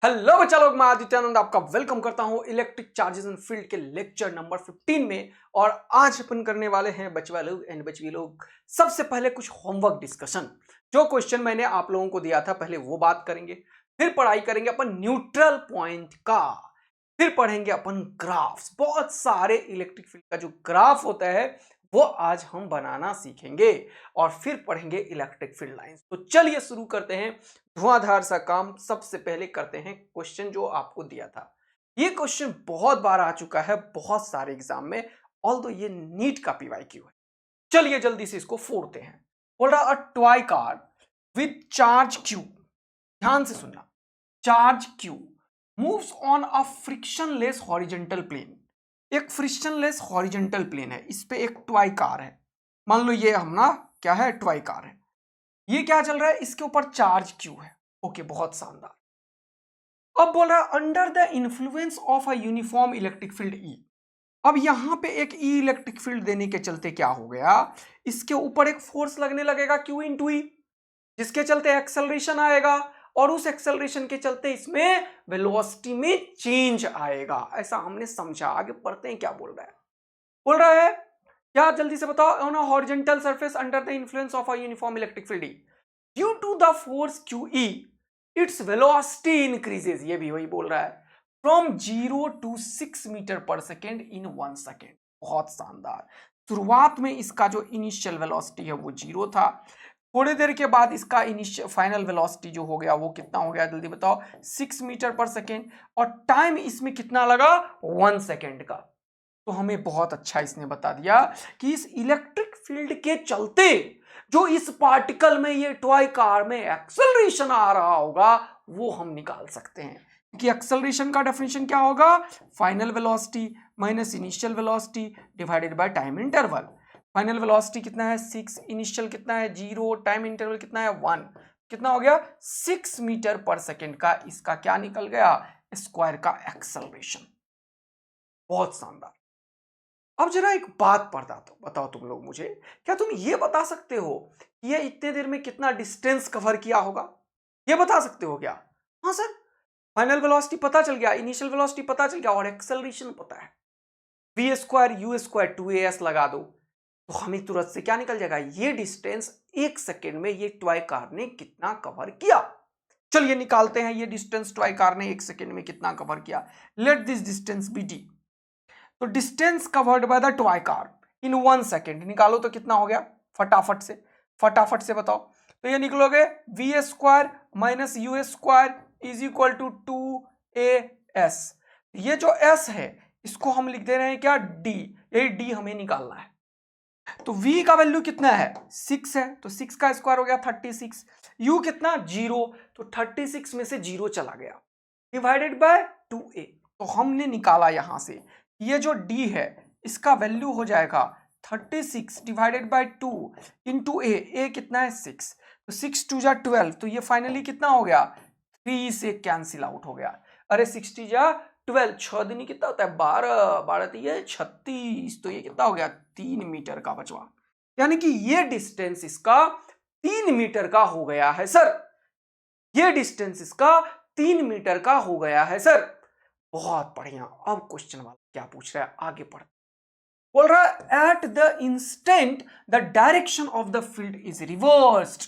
Hello बच्चा लोग, मैं आदित्यानंद आपका वेलकम करता हूं इलेक्ट्रिक चार्जेस एंड फील्ड के लेक्चर नंबर 15 में। और आज अपन करने वाले हैं बचवा लोग एंड बचवी लोग सबसे पहले कुछ होमवर्क डिस्कशन। जो क्वेश्चन मैंने आप लोगों को दिया था पहले वो बात करेंगे, फिर पढ़ाई करेंगे अपन न्यूट्रल पॉइंट का, फिर पढ़ेंगे अपन ग्राफ्स। बहुत सारे इलेक्ट्रिक फील्ड का जो ग्राफ होता है वो आज हम बनाना सीखेंगे और फिर पढ़ेंगे इलेक्ट्रिक फील्ड लाइंस। तो चलिए शुरू करते हैं धुआंधार सा काम। सबसे पहले करते हैं क्वेश्चन जो आपको दिया था। ये क्वेश्चन बहुत बार आ चुका है बहुत सारे एग्जाम में, ऑल्दो ये नीट का पीवाईक्यू है। चलिए जल्दी से इसको फोड़ते हैं। बोल रहा a toy car with charge Q, ध्यान से सुनना, charge Q moves on a frictionless horizontal plane. एक फ्रिक्शनलेस हॉरिजॉन्टल प्लेन है, इस पे एक टॉय कार है। मान लो ये हम ना क्या है, टॉय कार है। ये क्या चल रहा है, इसके ऊपर चार्ज क्यू है। ओके, बहुत शानदार। अब बोल रहा है under the influence of a uniform electric field ई। अब यहां पे एक ई इलेक्ट्रिक फील्ड देने के चलते क्या हो गया, इसके ऊपर एक फोर्स लगने लगेगा क्यू इंटू ई, जिसके चलते एक्सेलरेशन आएगा और उस एक्सेलरेशन के चलते इसमें वेलोसिटी में चेंज आएगा। ऐसा हमने समझा। आगे पढ़ते हैं क्या बोल रहा है। बोल रहा है क्या, जल्दी से बताओ। On a horizontal surface under the influence of a uniform electric field E due to the force Q E its velocity increases. ये भी वही बोल रहा है, from 0 to 6 metre per second in 1 second. बहुत शानदार। शुरुआत में इसका जो इनिशियल वेलोसिटी है वो 0 था, थोड़ी देर के बाद इसका इनिशियल फाइनल वेलोसिटी जो हो गया वो कितना हो गया, जल्दी बताओ, 6 मीटर पर सेकेंड। और टाइम इसमें कितना लगा, 1 सेकेंड का। तो हमें बहुत अच्छा इसने बता दिया कि इस इलेक्ट्रिक फील्ड के चलते जो इस पार्टिकल में, ये टॉय कार में एक्सेलरेशन आ रहा होगा वो हम निकाल सकते हैं। क्योंकि एक्सेलरेशन का डेफिनेशन क्या होगा, final velocity minus initial velocity divided by time interval. Final velocity कितना है 6, इनिशियल कितना है 0, टाइम इंटरवल कितना है 1। कितना हो गया, 6 मीटर पर सेकेंड का इसका क्या निकल गया, स्क्वायर का एक्सेलरेशन। बहुत शानदार। अब जरा एक बात बताओ तुम लोग मुझे, क्या तुम ये बता सकते हो ये इतने देर में कितना डिस्टेंस कवर किया होगा, ये बता सकते हो क्या? हाँ सर, फाइनल वेलोसिटी पता चल गया, इनिशियल वेलोसिटी पता चल गया और एक्सेलरेशन पता है। We square you square 2as लगा दो तो हमें तुरंत से क्या निकल जाएगा, ये डिस्टेंस 1 सेकेंड में ये टॉय कार ने कितना कवर किया। चलिए निकालते हैं ये डिस्टेंस टॉय कार ने 1 सेकेंड में कितना कवर किया। Let this distance be D. तो distance covered by the toy car in 1 second निकालो तो कितना हो गया, फटाफट से बताओ। तो ये निकलोगे V square minus U square is equal to 2as। ये जो s है इसको हम लिख दे रहे हैं क्या, d। ये d हमें निकालना है। तो v का वैल्यू कितना है, 6 है, तो 6 का स्क्वायर हो गया 36। u कितना 0, तो 36 में से 0 चला गया, डिवाइडेड बाय 2a। तो हमने निकाला यहां से ये जो d है इसका वैल्यू हो जाएगा 36 डिवाइडेड बाय 2 इंटू a कितना है 6, तो 6 2 जा 12, तो ये फाइनली कितना हो गया, 3 से कैंसिल आउट हो गया। अरे 60 जा 12, 6 दिन कितना होता है, 12 3 36, तो ये कितना हो गया 3 मीटर का बचवा। यानी कि ये डिस्टेंस इसका 3 मीटर का हो गया है सर। ये डिस्टेंस इसका 3 मीटर का हो गया है सर। बहुत बढ़िया। अब क्वेश्चन वाला क्या पूछ रहा है, आगे पढ़। बोल रहा है at the instant the direction of the field is reversed.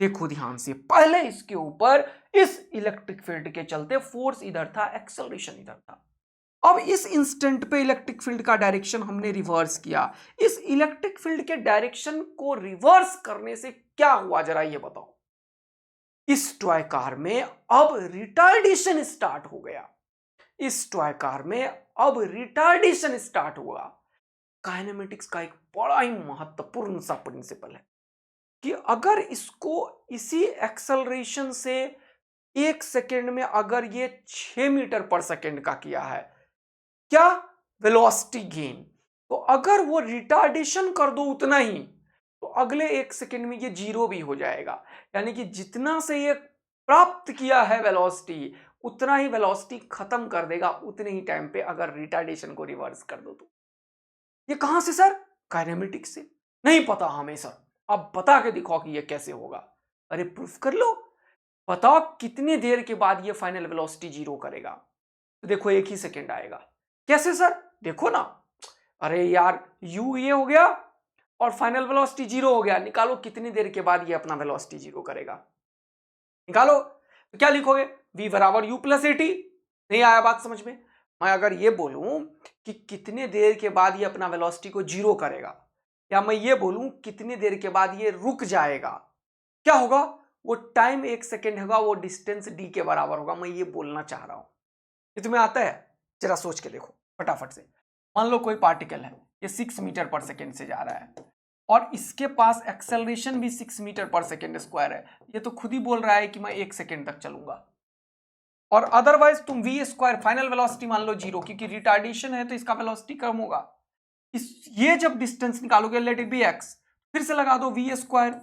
देखो ध्यान से, पहले इसके ऊपर इस इलेक्ट्रिक फील्ड के चलते फोर्स इधर था, एक्सेलरेशन इधर था। अब इस इंस्टेंट पे इलेक्ट्रिक फील्ड का डायरेक्शन हमने रिवर्स किया। इस इलेक्ट्रिक फील्ड के डायरेक्शन को रिवर्स करने से क्या हुआ, जरा ये बताओ। इस टॉय कार में अब रिटार्डेशन स्टार्ट हो गया। इस टॉय कार में अब रिटार्डेशन स्टार्ट हुआ। काइनेमेटिक्स का एक बड़ा ही महत्वपूर्ण सा प्रिंसिपल है कि अगर इसको इसी एक्सेलरेशन से 1 सेकेंड में अगर ये 6 मीटर पर सेकेंड का किया है, क्या वेलोसिटी गेन, तो अगर वो रिटार्डेशन कर दो उतना ही, तो अगले 1 सेकेंड में ये 0 भी हो जाएगा। यानी कि जितना से ये प्राप्त किया है वेलोसिटी उतना ही वेलोसिटी खत्म कर देगा उतने ही टाइम पे, अगर रिटार्डेशन को रिवर्स कर दो तो। ये कहां से सर, काइनेमेटिक्स से। नहीं पता हमें सर, अब बता के दिखाओ कि ये कैसे होगा। अरे प्रूफ कर लो। बताओ कितनी देर के बाद ये फाइनल वेलोसिटी जीरो करेगा। तो देखो 1 ही सेकेंड आएगा। कैसे सर? देखो ना, अरे यार u ये हो गया और फाइनल वेलोसिटी जीरो हो गया। निकालो कितनी देर के बाद ये अपना वेलोसिटी जीरो करेगा, निकालो। तो क्या लिखोगे? v बराबर u प्लस ए टी। नहीं आया बात समझ में? मैं अगर ये बोलूं कि कितने देर के बाद ये अपना वेलोसिटी को जीरो करेगा, या मैं ये बोलूं कितनी देर के बाद ये रुक जाएगा, क्या होगा? वो टाइम 1 सेकेंड होगा, वो डिस्टेंस d के बराबर होगा। मैं ये बोलना चाह रहा हूं। ये तुम्हें आता है? जरा सोच के देखो फटाफट से। मान लो कोई पार्टिकल है, ये 6 मीटर पर सेकेंड से जा रहा है और इसके पास एक्सेलरेशन भी 6 मीटर पर सेकेंड स्क्वायर है। ये तो खुद ही बोल रहा है कि मैं 1 सेकेंड तक चलूंगा। और अदरवाइज तुम वी स्क्वायर फाइनल वेलोसिटी मान लो जीरो, क्योंकि रिटार्डेशन है तो इसका वेलोसिटी कम होगा। ये जब डिस्टेंस निकालोगे, लेट इट बी एक्स, फिर से लगा दो V square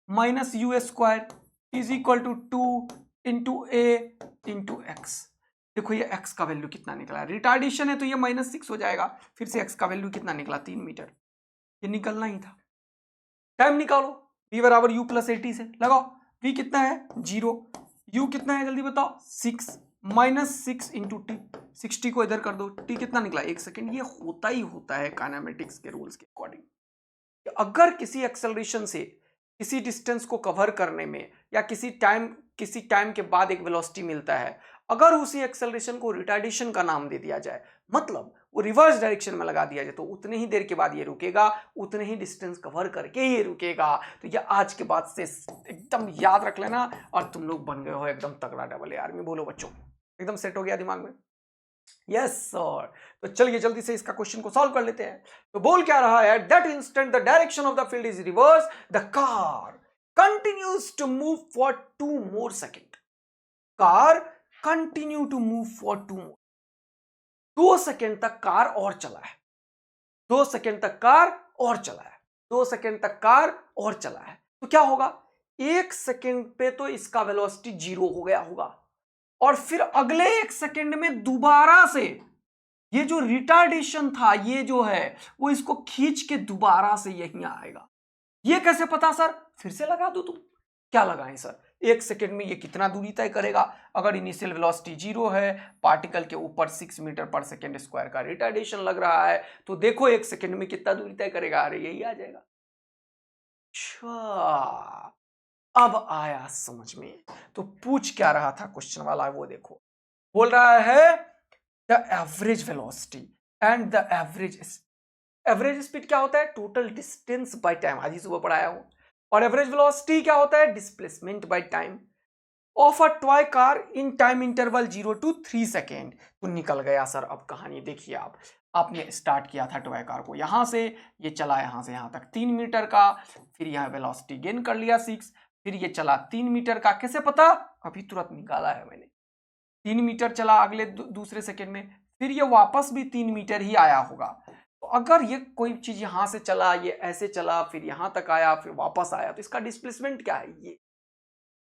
minus U square is equal to 2 into A into X. देखो ये x का वैल्यू कितना निकला, रिटार्डेशन है तो ये -6 हो जाएगा। फिर से x का वैल्यू कितना निकला? 3 मीटर। ये निकलना ही था। टाइम निकालो, v बराबर u प्लस ए टी से लगाओ। v कितना है? 0। u कितना है जल्दी बताओ? 6 -6 इंटू टी। 60 को इधर कर दो, t कितना निकला? 1 सेकेंड। ये होता ही होता है काइनेमेटिक्स के रूल्स के अकॉर्डिंग। अगर किसी एक्सेलरेशन से किसी डिस्टेंस को कवर करने में या किसी टाइम के बाद एक वेलोसिटी मिलता है, अगर उसी एक्सेलरेशन को रिटार्डेशन का नाम दे दिया जाए, मतलब वो रिवर्स डायरेक्शन में लगा दिया जाए, तो उतने ही देर के बाद ये रुकेगा, उतने ही डिस्टेंस कवर करके ये रुकेगा। तो ये आज के बाद से एकदम याद रख लेना और तुम लोग बन गए हो एकदम तगड़ा डबल ए आर्मी। बोलो बच्चों, एकदम सेट हो गया दिमाग में? Yes sir. तो चलिए जल्दी से इसका क्वेश्चन को सॉल्व कर लेते हैं। तो बोल क्या रहा है? That instant the direction of the field is reverse, the car continues to move for 2 more second. Car continue to move for 2 second तक कार और चला है। 2 सेकेंड तक कार और चला है। 2 सेकेंड तक कार और चला है। तो क्या होगा? 1 सेकेंड पे तो इसका वेलोसिटी जीरो हो गया होगा और फिर अगले 1 सेकेंड में दोबारा से ये जो रिटार्डेशन था, ये जो है वो इसको खींच के दोबारा से यहीं आएगा। ये कैसे पता सर? फिर से लगा दो तुम। क्या लगाएं सर? 1 सेकेंड में ये कितना दूरी तय करेगा? अगर इनिशियल वेलोसिटी जीरो है, पार्टिकल के ऊपर 6 मीटर पर सेकेंड स्क्वायर का रिटार्डेशन लग रहा है, तो देखो 1 सेकेंड में कितना दूरी तय करेगा? अरे यही आ जाएगा। अच्छा, अब आया समझ में। तो पूछ क्या रहा था क्वेश्चन वाला, वो देखो। बोल रहा है the average velocity and the average speed क्या होता है? टोटल डिस्टेंस बाय टाइम, आज ही सुबह पढ़ाया हूं। और एवरेज वेलोसिटी क्या होता है? Displacement by time of a toy car in time interval 0 to 3 second. तो निकल गया सर। अब कहानी देखिए, आपने स्टार्ट किया था टॉय कार को यहां से, ये चला यहां से यहां तक 3 मीटर का, फिर यहां वेलोसिटी गेन कर लिया 6, फिर ये चला 3 मीटर का। कैसे पता? अभी तुरंत निकाला है मैंने। 3 मीटर चला अगले दूसरे सेकेंड में, फिर ये वापस भी 3 मीटर ही आया होगा। तो अगर ये कोई चीज यहां से चला, ये ऐसे चला, फिर यहां तक आया, फिर वापस आया, तो इसका डिस्प्लेसमेंट क्या है? ये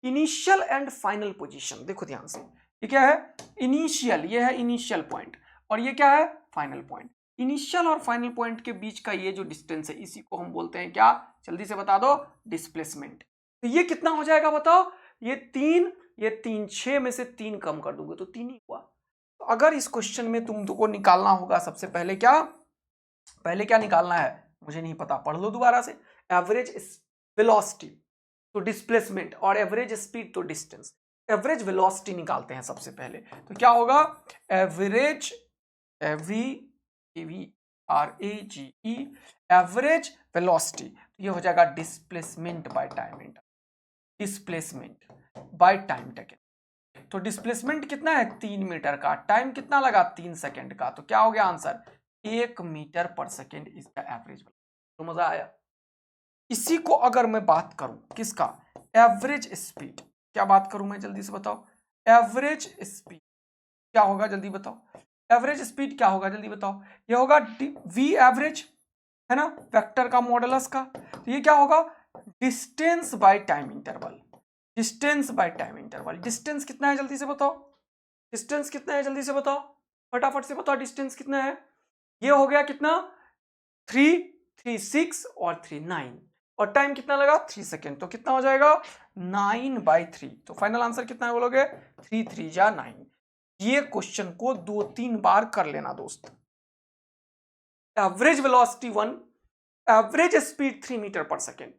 इनिशियल एंड फाइनल पोजीशन। देखो ध्यान से, ये क्या है? इनिशियल, ये है इनिशियल पॉइंट, और ये क्या है? Final point. इनिशियल और फाइनल पॉइंट के बीच का ये जो डिस्टेंस है, इसी को हम बोलते हैं क्या? जल्दी से बता दो, डिस्प्लेसमेंट। तो ये कितना हो जाएगा बताओ? ये 3, 6 में से 3 कम कर दोगे तो 3 ही हुआ। तो अगर इस क्वेश्चन में तुमको निकालना होगा, सबसे पहले क्या निकालना है मुझे नहीं पता, पढ़ लो दोबारा से। एवरेज वेलोसिटी तो डिस्प्लेसमेंट, और एवरेज स्पीड तो डिस्टेंस। एवरेज वेलोसिटी निकालते हैं सबसे पहले। तो क्या होगा? एवरेज, एवरेज वेलोसिटी, ये हो जाएगा displacement by time. Displacement by time taken. तो डिस्प्लेसमेंट कितना है? 3 मीटर का। टाइम कितना लगा? 3 सेकेंड का। तो क्या हो गया answer? 1 metre per second is the average. तो मजा आया। इसी को अगर मैं बात करूं किसका? Average speed. क्या बात करूं मैं? जल्दी से बताओ। एवरेज स्पीड क्या होगा? जल्दी बताओ। एवरेज स्पीड क्या होगा? जल्दी बताओ। ये होगा वी एवरेज, है ना, वेक्टर का मॉडुलस का। तो ये क्या होगा? Distance by time interval. Distance by time interval. Distance कितना है? जल्दी से बताओ। डिस्टेंस कितना है? जल्दी से बताओ, फटाफट से बताओ। डिस्टेंस कितना है? ये हो गया कितना? 3, 3, 6 और 3, 9। और टाइम कितना लगा 3 सेकेंड, तो कितना हो जाएगा 9/3। तो फाइनल आंसर कितना है बोलोगे 3 3 जा 9। ये क्वेश्चन को 2-3 बार कर लेना दोस्त। Average velocity 1, average speed 3 metre per second.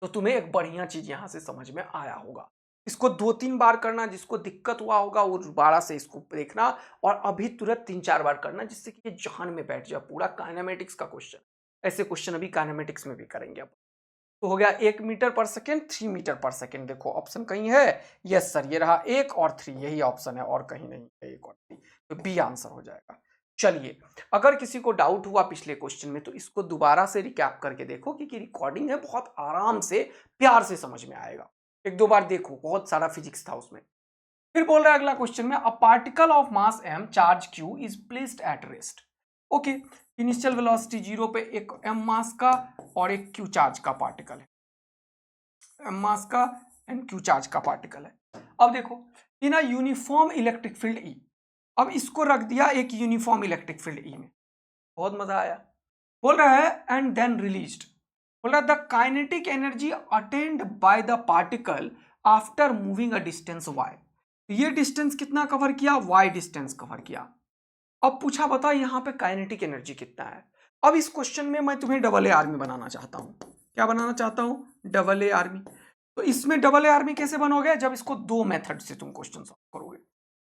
तो तुम्हें एक बढ़िया चीज यहां से समझ में आया होगा। इसको 2-3 बार करना, जिसको दिक्कत हुआ होगा वो दोबारा से इसको देखना, और अभी तुरंत 3-4 बार करना, जिससे कि ये जहन में बैठ जाए। पूरा काइनेमेटिक्स का क्वेश्चन, ऐसे क्वेश्चन अभी काइनेमेटिक्स में भी करेंगे अब। तो हो गया 1 metre per second, 3 metre per second. देखो ऑप्शन कहीं है? यस सर, ये रहा 1 और 3, यही ऑप्शन है और कहीं नहीं है 1 और 3, तो बी आंसर हो जाएगा। चलिए, अगर किसी को डाउट हुआ पिछले क्वेश्चन में तो इसको दोबारा से रिकैप करके देखो, क्योंकि रिकॉर्डिंग है, बहुत आराम से प्यार से समझ में आएगा। 1-2 बार देखो, बहुत सारा फिजिक्स था उसमें। फिर बोल रहा है अगला क्वेश्चन में, a particle of mass m charge q is placed at rest. Okay, initial velocity 0 पे एक m मास का और एक q चार्ज का पार्टिकल है, m मास का एंड q चार्ज का पार्टिकल है। अब देखो, in a uniform electric field E, अब इसको रख दिया एक यूनिफॉर्म इलेक्ट्रिक फील्ड E में। बहुत मजा आया। बोल रहा है एंड देन रिलीज्ड, बोल रहा है the kinetic energy attend bye the particle after moving a distance y। ये डिस्टेंस कितना कवर किया? y डिस्टेंस कवर किया। अब पूछा बता यहाँ पे काइनेटिक एनर्जी कितना है। अब इस क्वेश्चन में मैं तुम्हें डबल ए आर्मी बनाना चाहता हूँ। क्या बनाना चाहता हूँ? Double A army. तो इसमें डबल ए आर्मी कैसे बनोगे? जब इसको 2 मेथड से तुम क्वेश्चन सॉल्व करोगे।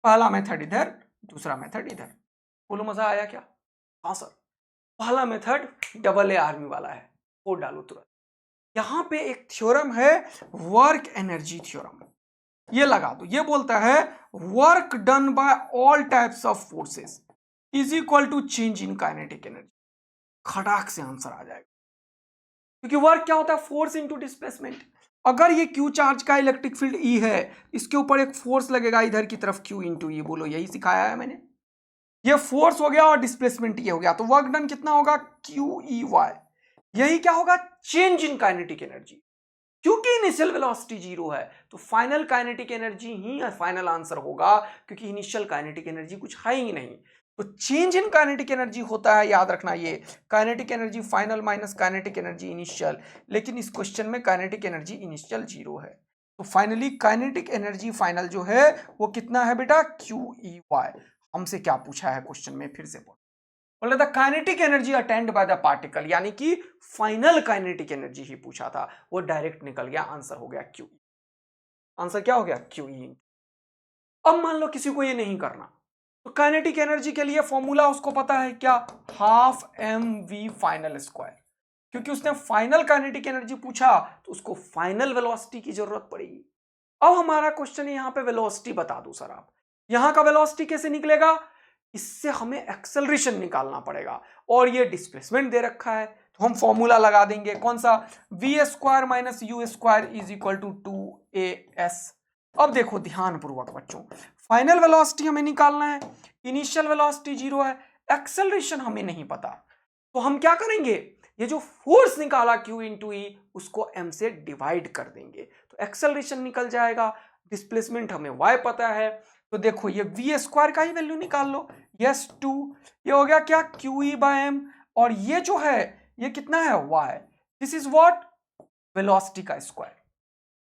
पहला मेथड इधर, दूसरा मेथड इधर। बोलो मजा आया क्या? हाँ सर। पहला मेथड डबल ए आर्मी वाला है, वो डालो तुरंत। यहां पे एक थ्योरम है, वर्क एनर्जी थ्योरम, ये लगा दो। ये बोलता है work done by all types of forces is equal to change in kinetic energy. खटाक से आंसर आ जाएगा, क्योंकि वर्क क्या होता है? Force into displacement. अगर ये क्यू चार्ज का इलेक्ट्रिक फील्ड ई है, इसके ऊपर एक फोर्स लगेगा इधर की तरफ क्यू इंटू ई। बोलो यही सिखाया है मैंने। ये फोर्स हो गया और डिस्प्लेसमेंट ये हो गया, तो वर्क डन कितना होगा? Q E Y. यही क्या होगा? Change in kinetic energy. क्योंकि इनिशियल वेलोसिटी 0 है तो फाइनल काइनेटिक एनर्जी ही फाइनल आंसर होगा, क्योंकि इनिशियल काइनेटिक एनर्जी कुछ है ही नहीं। तो चेंज इन काइनेटिक एनर्जी होता है, याद रखना, ये kinetic energy final minus kinetic energy initial. लेकिन इस क्वेश्चन में काइनेटिक एनर्जी इनिशियल 0 है, तो फाइनली काइनेटिक एनर्जी फाइनल जो है वो कितना है बेटा? Q E Y. हमसे क्या पूछा है क्वेश्चन में? फिर से बोले the kinetic energy attained by the particle, यानी कि फाइनल काइनेटिक एनर्जी ही पूछा था, वो डायरेक्ट निकल गया, आंसर हो गया क्यू। आंसर क्या हो गया? Q E. अब मान लो किसी को ये नहीं करना, तो काइनेटिक एनर्जी के लिए फॉर्मूला उसको पता है क्या? Half M V final square. क्योंकि उसने फाइनल काइनेटिक एनर्जी पूछा तो उसको फाइनल वेलोसिटी की जरूरत पड़ेगी। अब हमारा क्वेश्चन है यहाँ पे वेलोसिटी बता दो सर आप, यहाँ का वेलोसिटी कैसे निकलेगा? इससे हमें एक्सेलरेशन निकालना पड़ेगा, और ये डिस्प्लेसमेंट दे रखा है, तो हम फॉर्मूला लगा देंगे। कौन सा? V square minus U square is equal to 2as। अब देखो ध्यान पूर्वक बच्चों, फाइनल वेलोसिटी हमें निकालना है, इनिशियल वेलोसिटी 0 है, एक्सेलरेशन हमें नहीं पता, तो हम क्या करेंगे? ये जो फोर्स निकाला Q इंटू ई, उसको m से डिवाइड कर देंगे, तो एक्सेलरेशन निकल जाएगा। डिस्प्लेसमेंट हमें y पता है, तो देखो ये वी स्क्वायर का ही वैल्यू निकाल लो। यस 2, ये हो गया क्या? क्यू ई बाय एम, और ये जो है ये कितना है? y। This is what? Velocity का स्क्वायर।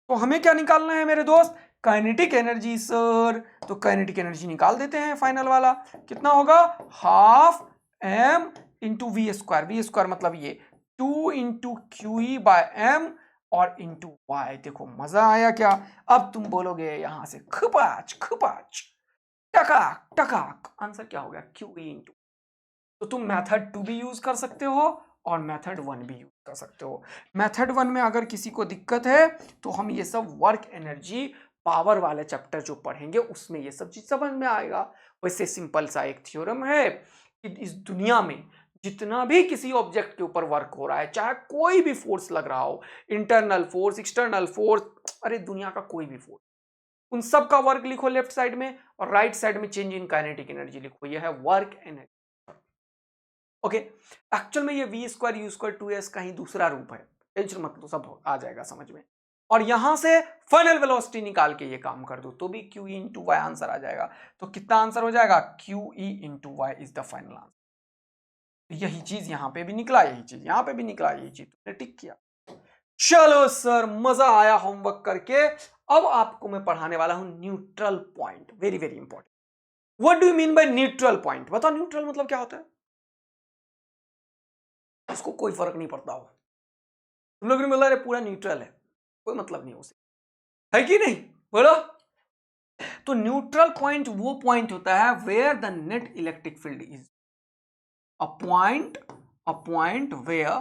तो हमें क्या निकालना है मेरे दोस्त? Kinetic energy sir. तो काइनेटिक एनर्जी निकाल देते हैं फाइनल वाला, कितना होगा? Half M into V square. V square मतलब ये 2 into Q E by M और इंटू वाई। देखो मजा आया क्या? अब तुम बोलोगे यहां से खपाच खपाच टकाक टकाक, आंसर क्या हो गया? Q E into. तो तुम मेथड 2 भी यूज कर सकते हो और मेथड 1 भी यूज कर सकते हो। मेथड 1 में अगर किसी को दिक्कत है तो हम ये सब वर्क एनर्जी पावर वाले चैप्टर जो पढ़ेंगे उसमें ये सब चीज समझ में आएगा। वैसे सिंपल सा एक थ्योरम है कि इस दुनिया में जितना भी किसी ऑब्जेक्ट के ऊपर वर्क हो रहा है, चाहे कोई भी फोर्स लग रहा हो, इंटरनल फोर्स, एक्सटर्नल फोर्स, अरे दुनिया का कोई भी फोर्स, उन सब का वर्क लिखो लेफ्ट साइड में, और राइट साइड में चेंज इन काइनेटिक एनर्जी लिखो, यह है वर्क एनर्जी। ओके, एक्चुअल में ये we square you square 2s का ही दूसरा रूप है, टेंशन मत लो, सब आ जाएगा समझ में। और यहां से फाइनल वेलोसिटी निकाल के ये काम कर दो तो भी Q E into Y answer आ जाएगा। तो कितना आंसर हो जाएगा? Q E into Y is the final answer. यही चीज यहां पे भी निकला, यही चीज यहां पे भी निकला, यही चीज तुमने टिक किया। चलो सर, मजा आया होमवर्क करके। अब आपको मैं पढ़ाने वाला हूं neutral point, very very important. What do you mean by neutral point? बताओ न्यूट्रल मतलब क्या होता है? उसको कोई फर्क नहीं पड़ता हो, तुम लोग ने बोला पूरा न्यूट्रल है, कोई मतलब नहीं उसे, है कि नहीं? बोलो। तो न्यूट्रल पॉइंट वो पॉइंट होता है where the net electric field is a point a point where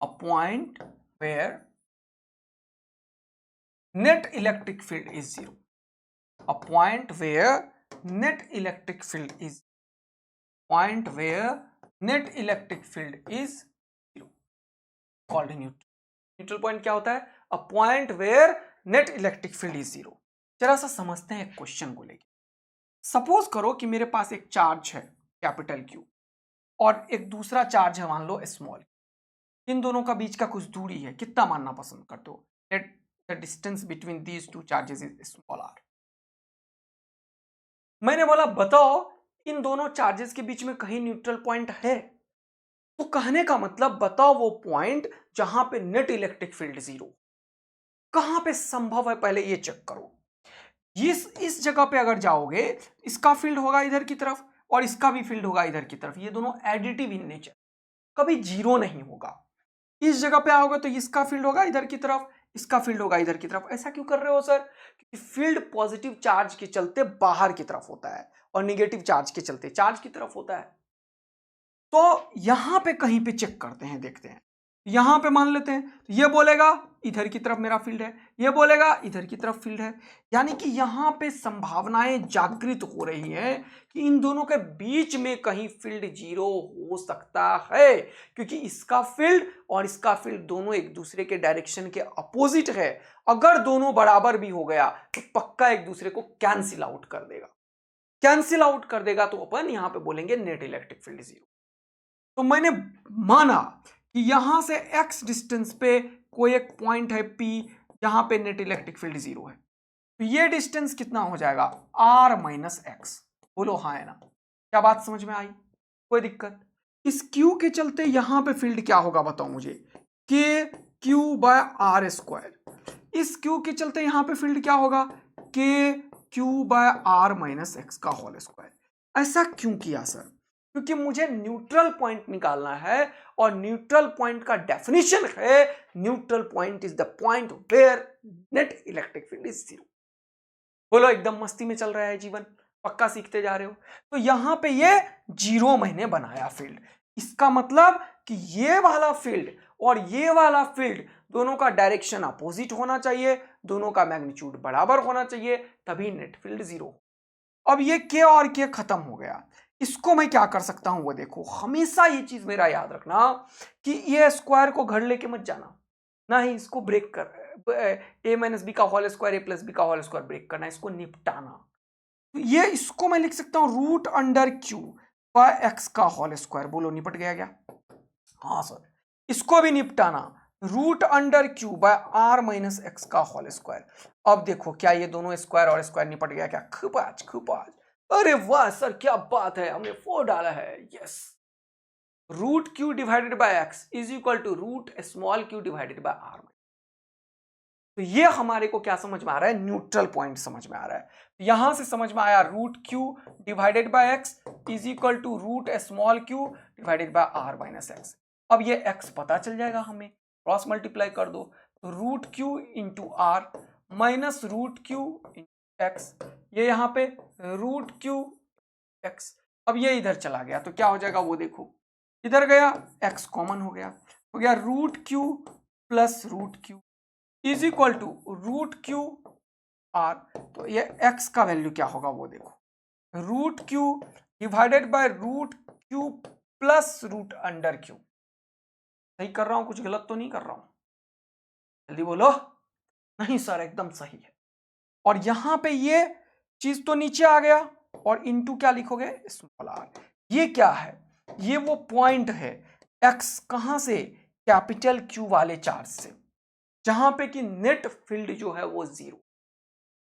a point where net electric field is zero, a point where net electric field is point where net electric field is zero called neutral. Neutral point क्या होता है? A point where net electric field is zero. जरा सा समझते हैं एक question को लेकर। सपोज करो कि मेरे पास एक चार्ज है कैपिटल क्यू और एक दूसरा चार्ज है मान लो स्मॉल। इन दोनों का बीच का कुछ दूरी है, कितना मानना पसंद करते हो? Let the distance between these two charges is small R. मैंने बोला बताओ इन दोनों चार्जेस के बीच में कहीं न्यूट्रल पॉइंट है? तो कहने का मतलब बताओ वो पॉइंट जहां पे नेट इलेक्ट्रिक फील्ड जीरो, कहां पे संभव है पहले ये चेक करो। इस जगह पे अगर जाओगे, इसका फील्ड होगा इधर की तरफ और इसका भी फील्ड होगा इधर की तरफ, ये दोनों एडिटिव इन नेचर, कभी जीरो नहीं होगा। इस जगह पे आओगे तो इसका फील्ड होगा इधर की तरफ, इसका फील्ड होगा इधर की तरफ। ऐसा क्यों कर रहे हो सर? क्योंकि फील्ड पॉजिटिव चार्ज के चलते बाहर की तरफ होता है और निगेटिव चार्ज के चलते चार्ज की तरफ होता है। तो यहां पे कहीं पे चेक करते हैं, देखते हैं। यहां पे मान लेते हैं तो ये बोलेगा इधर की तरफ मेरा फील्ड है, ये बोलेगा इधर की तरफ फील्ड है। यानी कि यहां पे संभावनाएं जागृत हो रही हैं कि इन दोनों के बीच में कहीं फील्ड जीरो हो सकता है, क्योंकि इसका फील्ड और इसका फील्ड दोनों एक दूसरे के डायरेक्शन के अपोजिट है। अगर दोनों बराबर भी हो गया तो पक्का एक दूसरे को कैंसिल आउट कर देगा। कैंसिल आउट कर देगा तो अपन यहां पे बोलेंगे नेट इलेक्ट्रिक फील्ड जीरो। तो मैंने माना कि यहां से x डिस्टेंस पे कोई एक पॉइंट है P जहां पे नेट इलेक्ट्रिक फील्ड जीरो है। तो ये डिस्टेंस कितना हो जाएगा? r minus x. बोलो हाँ है ना? क्या बात समझ में आई? कोई दिक्कत? इस Q के चलते यहां पे फील्ड क्या होगा बताओ मुझे? k q by are square. इस Q के चलते यहां पे फील्ड क्या होगा? k q by R minus X का होल स्क्वायर। ऐसा क्यों किया सर? क्योंकि मुझे न्यूट्रल पॉइंट निकालना है और न्यूट्रल पॉइंट का डेफिनेशन है neutral point is the point where net electric field is zero. बोलो एकदम मस्ती में चल रहा है जीवन, पक्का सीखते जा रहे हो। तो यहां पे ये जीरो मैंने बनाया फील्ड। इसका मतलब कि ये वाला फील्ड और ये वाला फील्ड दोनों का डायरेक्शन अपोजिट होना चाहिए, दोनों का मैग्नीट्यूड बराबर होना चाहिए, तभी नेट फील्ड जीरो। अब ये के और के खत्म हो गया। इसको मैं क्या कर सकता हूं वो देखो। हमेशा ये चीज मेरा याद रखना कि ये स्क्वायर को घर लेके मत जाना, ना ही इसको ब्रेक कर, ए माइनस बी का होल स्क्वायर ए प्लस बी का होल स्क्वायर ब्रेक करना, इसको निपटाना। तो ये इसको मैं लिख सकता हूं root under Q by X का होल स्क्वायर। बोलो निपट गया क्या? हाँ सर। इसको भी निपटाना, root under Q by R minus X का होल स्क्वायर। अब देखो क्या ये दोनों स्क्वायर और स्क्वायर निपट गया क्या? खुपाज खुपाज। अरे वाह सर क्या बात है, हमने 4 डाला है। Yes, root Q divided by X is equal to root small Q divided by R. तो ये हमारे को क्या समझ में आ रहा है? न्यूट्रल पॉइंट समझ में आ रहा है। यहां से समझ में आया root Q divided by X is equal to root small Q divided by R minus X. अब ये एक्स पता चल जाएगा हमें, क्रॉस मल्टीप्लाई कर दो तो root Q into R minus root Q into X, ये यहाँ पे रूट क्यू एक्स। अब ये इधर चला गया तो क्या हो जाएगा वो देखो, इधर गया एक्स कॉमन हो गया root Q plus root Q is equal to root Q R. तो ये एक्स का वैल्यू क्या होगा वो देखो, root Q divided by root Q plus root under Q. सही कर रहा हूं? कुछ गलत तो नहीं कर रहा हूं? जल्दी बोलो। नहीं सर एकदम सही है। और यहां पे ये चीज तो नीचे आ गया और इनटू क्या लिखोगे? Small R. ये क्या है? ये वो पॉइंट है एक्स, कहां से? कैपिटल क्यू वाले चार्ज से, जहां पे कि नेट फील्ड जो है वो जीरो।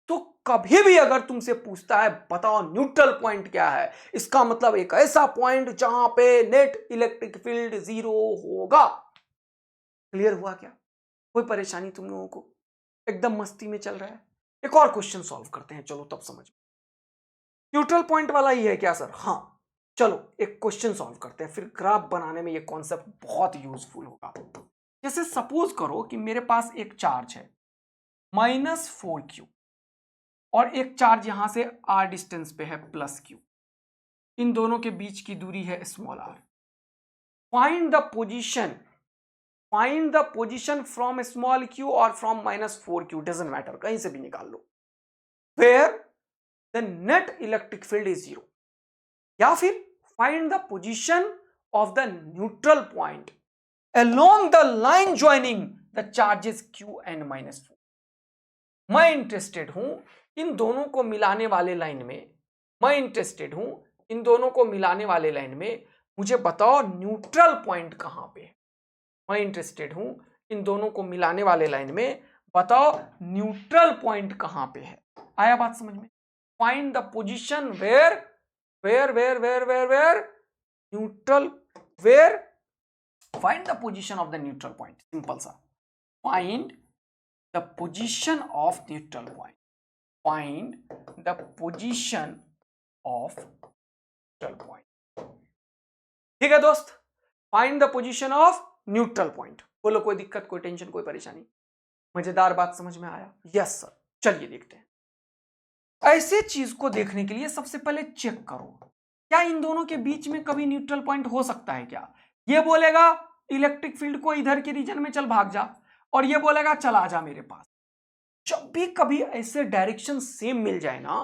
तो कभी भी अगर तुमसे पूछता है बताओ न्यूट्रल पॉइंट क्या है, इसका मतलब एक ऐसा पॉइंट जहां पे नेट इलेक्ट्रिक फील्ड जीरो होगा। क्लियर हुआ क्या? कोई परेशानी तुम लोगों को? एकदम मस्ती में चल रहा है? एक और क्वेश्चन सॉल्व करते हैं, चलो तब समझ। न्यूट्रल पॉइंट वाला ही है क्या सर? हाँ, चलो एक क्वेश्चन सॉल्व करते हैं, फिर ग्राफ बनाने में ये कॉन्सेप्ट बहुत यूजफुल होगा। जैसे सपोज करो कि मेरे पास एक चार्ज है -4q और एक चार्ज यहां से r डिस्टेंस पे है +q। इन दोनों के बीच की दूरी है r। Find the position from q और फ्रॉम -4q, डजंट मैटर, कहीं से भी निकाल लो, where the net electric field is 0। या फिर find the position of the neutral point along the line joining the charges q and -4। मैं interested हूं इन दोनों को मिलाने वाले लाइन में, मुझे बताओ न्यूट्रल पॉइंट कहां पे है। मैं इंटरेस्टेड हूं इन दोनों को मिलाने वाले लाइन में, बताओ न्यूट्रल पॉइंट कहां पे है। आया बात समझ में? Find the position where neutral, where find the position of the neutral point, simple सा, find the position of neutral point, find the position of neutral point। ठीक है दोस्त, find the position of neutral point। बोलो कोई दिक्कत, कोई tension, कोई परेशानी? मजेदार बात समझ में आया? Yes sir. चलिए देखते हैं। ऐसे चीज को देखने के लिए सबसे पहले चेक करो क्या इन दोनों के बीच में कभी न्यूट्रल पॉइंट हो सकता है क्या। ये बोलेगा इलेक्ट्रिक फील्ड को इधर के रीजन में चल भाग जा, और ये बोलेगा चल आ जा मेरे पास। जब भी कभी ऐसे डायरेक्शन सेम मिल जाए ना,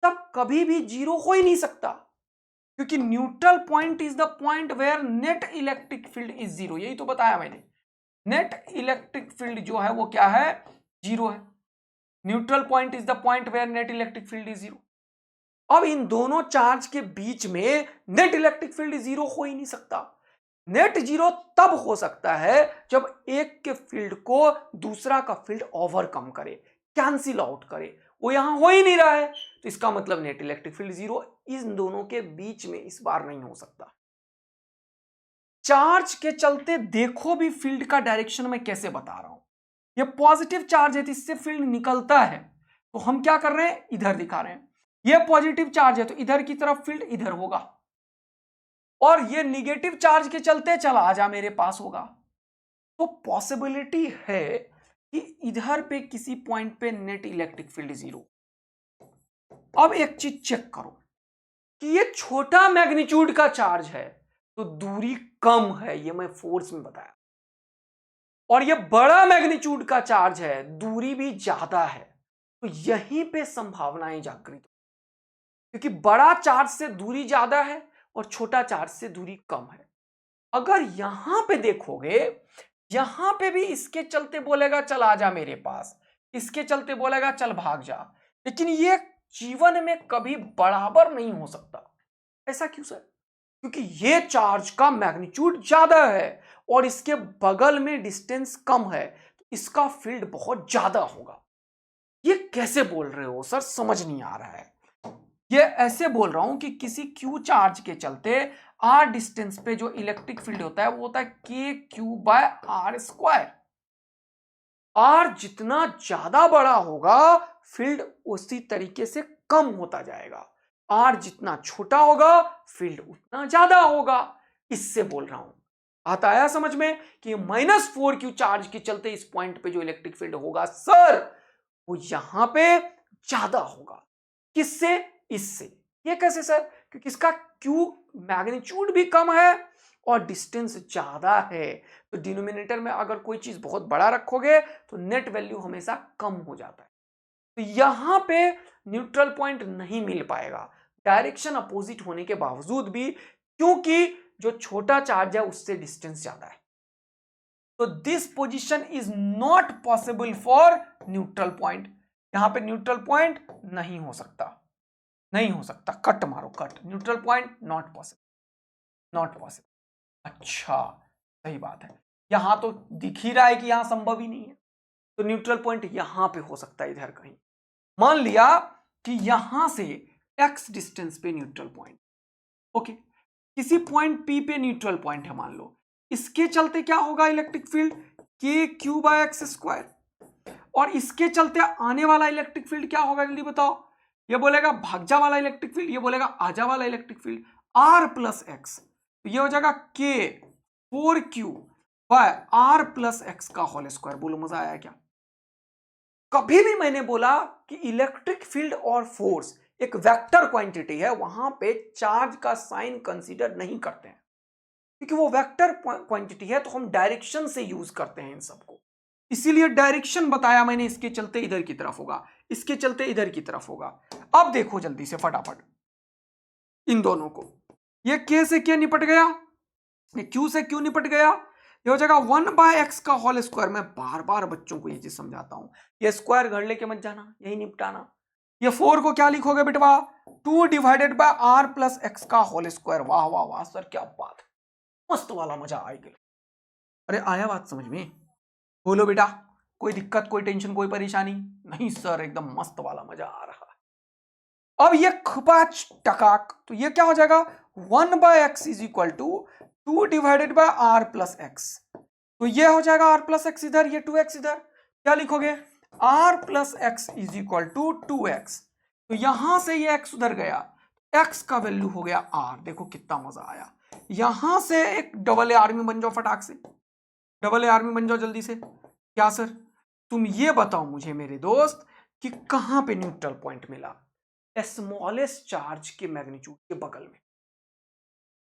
तब कभी भी जीरो हो ही नहीं सकता, क्योंकि neutral point is the point where net electric field is 0। यही तो बताया मैंने, नेट इलेक्ट्रिक फील्ड जो है वो क्या है? 0 है। Neutral point is the point where net electric field is 0। अब इन दोनों चार्ज के बीच में नेट इलेक्ट्रिक फील्ड 0 हो ही नहीं सकता। नेट 0 तब हो सकता है जब एक के फील्ड को दूसरा का फील्ड ओवरकम करे, कैंसिल आउट करे। वो यहां हो ही नहीं रहा है, तो इसका मतलब नेट इलेक्ट्रिक फील्ड 0 इन दोनों के बीच में इस बार नहीं हो सकता। चार्ज के चलते देखो भी फील्ड का डायरेक्शन मैं कैसे बता रहा हूं। ये पॉजिटिव चार्ज है तो इससे फील्ड निकलता है, तो हम क्या कर रहे हैं? इधर दिखा रहे हैं। ये पॉजिटिव चार्ज है तो इधर की तरफ फील्ड इधर होगा, और ये निगेटिव चार्ज के चलते चला आ जा मेरे पास होगा। तो पॉसिबिलिटी है कि इधर पे किसी पॉइंट पे नेट इलेक्ट्रिक फील्ड 0। अब एक चीज चेक करो कि ये छोटा मैग्नीट्यूड का चार्ज है तो दूरी कम है, ये मैं फोर्स में बताया, और ये बड़ा मैग्नीट्यूड का चार्ज है, दूरी भी ज्यादा है। तो यहीं पे संभावनाएं जागृत, क्योंकि बड़ा चार्ज से दूरी ज्यादा है और छोटा चार्ज से दूरी कम है। अगर यहां पे देखोगे, यहां पे भी इसके चलते बोलेगा चल आ जा मेरे पास, इसके चलते बोलेगा चल भाग जा, लेकिन ये जीवन में कभी बराबर नहीं हो सकता। ऐसा क्यों सर? क्योंकि ये चार्ज का मैग्नीट्यूड ज्यादा है और इसके बगल में डिस्टेंस कम है, तो इसका फील्ड बहुत ज्यादा होगा। ये कैसे बोल रहे हो सर? समझ नहीं आ रहा है। ये ऐसे बोल रहा हूं कि किसी क्यू चार्ज के चलते आर डिस्टेंस पे जो इलेक्ट्रिक फील्ड होता है वो होता है K Q by are square. R जितना ज्यादा बड़ा होगा फील्ड उसी तरीके से कम होता जाएगा, आर जितना छोटा होगा फील्ड उतना ज्यादा होगा। इससे बोल रहा हूं। आता आया समझ में कि -4q चार्ज के चलते इस पॉइंट पे जो इलेक्ट्रिक फील्ड होगा सर वो यहां पे ज्यादा होगा। किससे? इससे। ये कैसे सर? क्योंकि इसका Q मैग्नीट्यूड भी कम है और डिस्टेंस ज्यादा है, तो डिनोमिनेटर में अगर कोई चीज बहुत बड़ा रखोगे तो नेट वैल्यू हमेशा कम हो जाता है। तो यहां पे न्यूट्रल पॉइंट नहीं मिल पाएगा, डायरेक्शन अपोजिट होने के बावजूद भी, क्योंकि जो छोटा चार्ज है उससे डिस्टेंस ज्यादा है। तो this position is not possible for neutral point. यहां पे न्यूट्रल पॉइंट नहीं हो सकता, नहीं हो सकता। कट मारो, cut. Neutral point not possible, not possible. अच्छा, सही बात है। यहां तो दिख ही रहा है कि यहां संभव ही नहीं है, तो न्यूट्रल पॉइंट यहां पे हो सकता है, इधर कहीं। मान लिया कि यहां से x डिस्टेंस पे न्यूट्रल पॉइंट, ओके, किसी पॉइंट P पे न्यूट्रल पॉइंट है मान लो, इसके चलते क्या होगा इलेक्ट्रिक फील्ड? के क्यू बाय एक्स स्क्वायर। और इसके चलते आने वाला इलेक्ट्रिक फील्ड क्या होगा जल्दी बताओ। ये बोलेगा भागजा वाला इलेक्ट्रिक फील्ड, ये बोलेगा आजा वाला electric field, R plus X, तो ये हो जाएगा K 4q by R plus X का होल स्क्वायर। बोलो मजा आया क्या। कभी भी मैंने बोला कि इलेक्ट्रिक फील्ड और फोर्स एक वेक्टर क्वांटिटी है, वहां पे चार्ज का साइन कंसीडर नहीं करते हैं, क्योंकि वो वेक्टर क्वांटिटी है, तो हम डायरेक्शन से यूज करते हैं इन सबको। इसीलिए डायरेक्शन बताया मैंने, इसके चलते इधर की तरफ होगा, इसके चलते इधर की तरफ होगा। अब देखो जल्दी से फटाफट इन दोनों को, ये के से के निपट गया, ये क्यू से क्यू निपट गया, ये हो जाएगा 1/x का होल स्क्वायर। मैं बार बार बच्चों को ये चीज समझाता हूं, ये स्क्वायर घर लेके मत जाना, यही निपटाना। ये 4 को क्या लिखोगे बेटवा, 2 divided by R plus X का होल स्क्वायर। वाह वाह वाह सर, क्या बात, मस्त वाला मजा आएगा। अरे आया बात समझ में, बोलो बेटा, कोई दिक्कत, कोई टेंशन, कोई परेशानी नहीं सर, एकदम मस्त वाला मजा आ रहा है। अब ये खपाच टकाक, तो ये क्या हो जाएगा, 1/x is equal to 2 divided by R plus X. तो ये हो जाएगा आर प्लस एक्स इधर, ये 2x इधर, क्या लिखोगे, R plus X is equal to 2x। तो यहां से ये x उधर गया, x का वैल्यू हो गया r। देखो कितना मजा आया। यहां से एक डबल ए आर्मी बन जाओ, फटाक से डबल ए आर्मी बन जाओ जल्दी से। क्या सर, तुम ये बताओ मुझे मेरे दोस्त कि कहां पे न्यूट्रल पॉइंट मिला, स्मॉलेस्ट चार्ज के मैग्नीट्यूड के बगल में।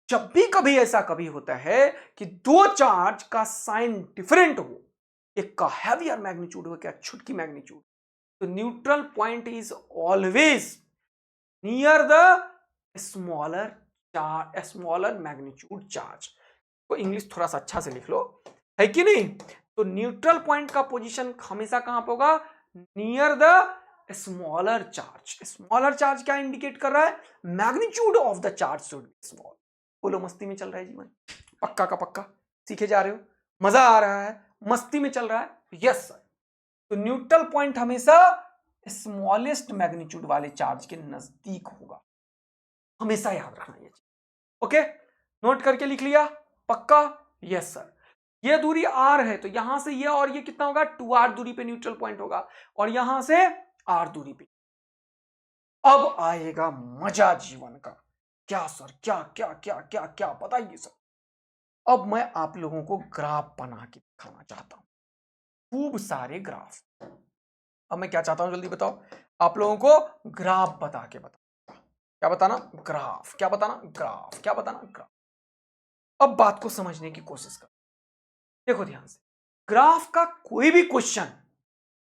जब भी कभी ऐसा कभी होता है कि दो चार्ज का साइन डिफरेंट हो, एक का हैवियर मैग्नीट्यूड हो, क्या छुटकी मैग्नीट्यूड, तो neutral point is always near the smaller charge, smaller magnitude charge. तो इंग्लिश थोड़ा सा अच्छा से लिख लो, है कि नहीं। तो न्यूट्रल पॉइंट का पोजीशन हमेशा कहां पे होगा, near the smaller charge. Smaller charge क्या इंडिकेट कर रहा है, magnitude of the charge should be small. बोलो मस्ती में चल रहा है जीवन, पक्का का पक्का सीखे जा रहे हो, मजा आ रहा है, मस्ती में चल रहा है, यस सर। तो न्यूट्रल पॉइंट हमेशा स्मॉलेस्ट मैग्नीट्यूड वाले चार्ज के नजदीक होगा, हमेशा याद रखना ये चीज। ओके, नोट करके लिख लिया, पक्का, यस सर। ये दूरी r है, तो यहां से ये और ये कितना होगा, 2r दूरी पे न्यूट्रल पॉइंट होगा, और यहां से r दूरी पे। अब आएगा मजा जीवन का। क्या सर, क्या क्या क्या क्या क्या बताइए सर। अब मैं आप लोगों को ग्राफ बना के दिखाना चाहता हूं, खूब सारे ग्राफ। अब मैं क्या चाहता हूं जल्दी बताओ, आप लोगों को ग्राफ बता के बताऊंगा। क्या बताना, ग्राफ, क्या बताना, ग्राफ, क्या बताना, ग्राफ। अब बात को समझने की कोशिश करो, देखो ध्यान से। ग्राफ का कोई भी क्वेश्चन,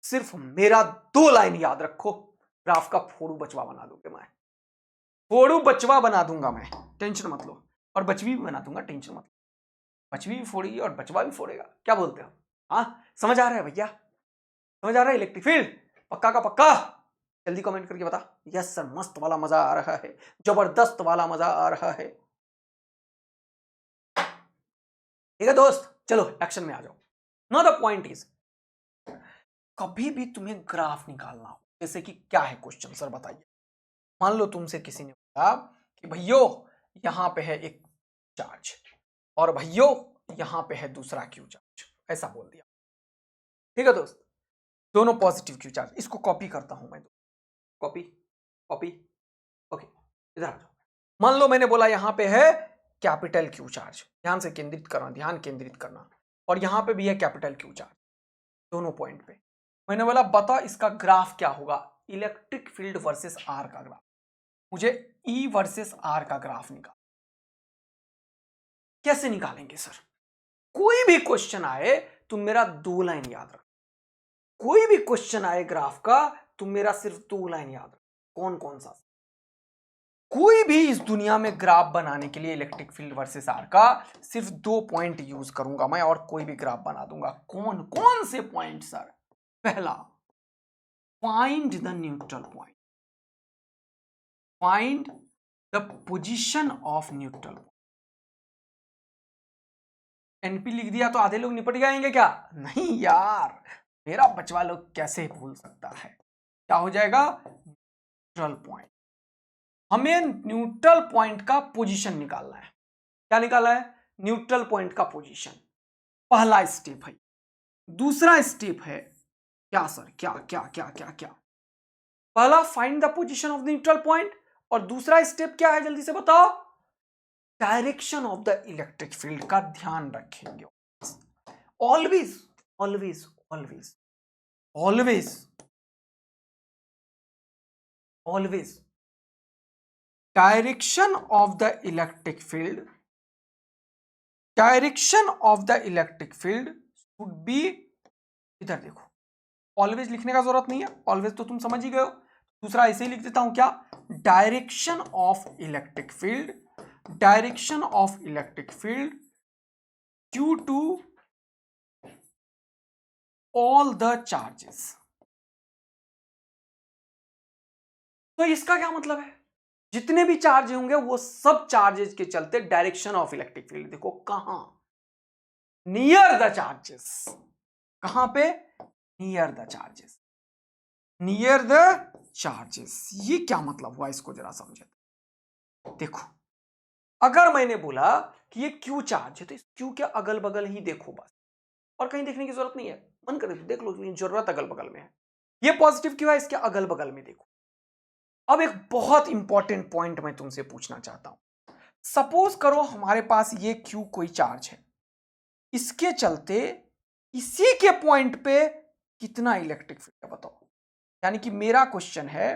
सिर्फ मेरा 2 लाइन याद रखो, ग्राफ का फोड़ू बचवा बना दोगे, मैं फोड़ू बचवा बना दूंगा मैं, टेंशन मत लो। और बचवी भी बना दूंगा, टेंशन मत लो। बचवी भी फोड़ेगी और बचवा भी फोड़ेगा, क्या बोलते हो, हाँ समझ आ रहा है भैया, समझ आ रहा है इलेक्ट्रिक फील्ड, पक्का का पक्का। जल्दी कमेंट करके बता, यस सर, मस्त वाला मजा आ रहा है, जबरदस्त वाला मजा आ रहा है। ठीक है दोस्त, चलो एक्शन में आ जाओ। नो द पॉइंट इज, कभी भी तुम्हें ग्राफ निकालना हो, जैसे कि क्या है क्वेश्चन सर बताइए। मान लो तुमसे किसी ने बोला कि भैयो यहां पे है एक चार्ज, और भैयो यहां पे है दूसरा क्यू चार्ज, ऐसा बोल दिया। ठीक है दोस्त, दोनों पॉजिटिव क्यू चार्ज। इसको कॉपी करता हूं मैं, कॉपी कॉपी, ओके इधर आ जाओ। मान लो मैंने बोला यहां पे है कैपिटल क्यू चार्ज, ध्यान से केंद्रित करना, ध्यान केंद्रित करना, और यहां पे भी है कैपिटल क्यू चार्ज, दोनों पॉइंट पे। मैंने बोला बता इसका ग्राफ क्या होगा, इलेक्ट्रिक फील्ड वर्सेस आर का ग्राफ। मुझे ई वर्सेस आर का ग्राफ निकाल, कैसे निकालेंगे सर। कोई भी क्वेश्चन आए तुम मेरा 2 लाइन याद रखो, कोई भी क्वेश्चन आए ग्राफ का तुम मेरा सिर्फ 2 लाइन याद रखो। कौन कौन सा, कोई भी इस दुनिया में ग्राफ बनाने के लिए इलेक्ट्रिक फील्ड वर्सेस आर का सिर्फ 2 पॉइंट यूज करूंगा मैं, और कोई भी ग्राफ बना दूंगा। कौन कौन से पॉइंट सर, पहला find the neutral point, find the position of neutral. NP लिख दिया तो आधे लोग निपट जाएंगे क्या, नहीं यार, मेरा बचवा लोग कैसे भूल सकता है। क्या हो जाएगा, न्यूट्रल पॉइंट। हमें न्यूट्रल पॉइंट का पोजीशन निकालना है। क्या निकाला है, न्यूट्रल पॉइंट का पोजीशन। पहला स्टेप है, दूसरा स्टेप है क्या सर, क्या क्या क्या क्या क्या? पहला find the position of the neutral point, और दूसरा स्टेप क्या है जल्दी से बताओ? Direction of the electric field का ध्यान रखेंगे। Always always always always always direction of the electric field, direction of the electric field should be, इधर देखो, ऑलवेज लिखने का जरूरत नहीं है, ऑलवेज तो तुम समझ ही गए हो। दूसरा ऐसे ही लिख देता हूं क्या? Direction of electric field, direction of electric field due to all the charges. तो इसका क्या मतलब है? जितने भी चार्ज होंगे वो सब चार्जेस के चलते डायरेक्शन ऑफ इलेक्ट्रिक फील्ड, देखो कहां, नियर द चार्जेस। कहां पे? Near the charges, near the charges. ये क्या मतलब हुआ, इसको जरा समझे। देखो, अगर मैंने बोला कि ये क्यू चार्ज है तो इस क्यू के अगल बगल ही देखो बस, और कहीं देखने की जरूरत नहीं है। मन करे तो देख लो, जरूरत अगल बगल में है। ये पॉजिटिव क्यू है, इसके अगल बगल में देखो। अब एक बहुत इंपॉर्टेंट पॉइंट मैं तुमसे पूछना चाहता हूं। सपोज करो हमारे पास ये क्यू कोई चार्ज है, इसके चलते इसी के पॉइंट पे कितना इलेक्ट्रिक फील्ड है बताओ। यानी कि मेरा क्वेश्चन है,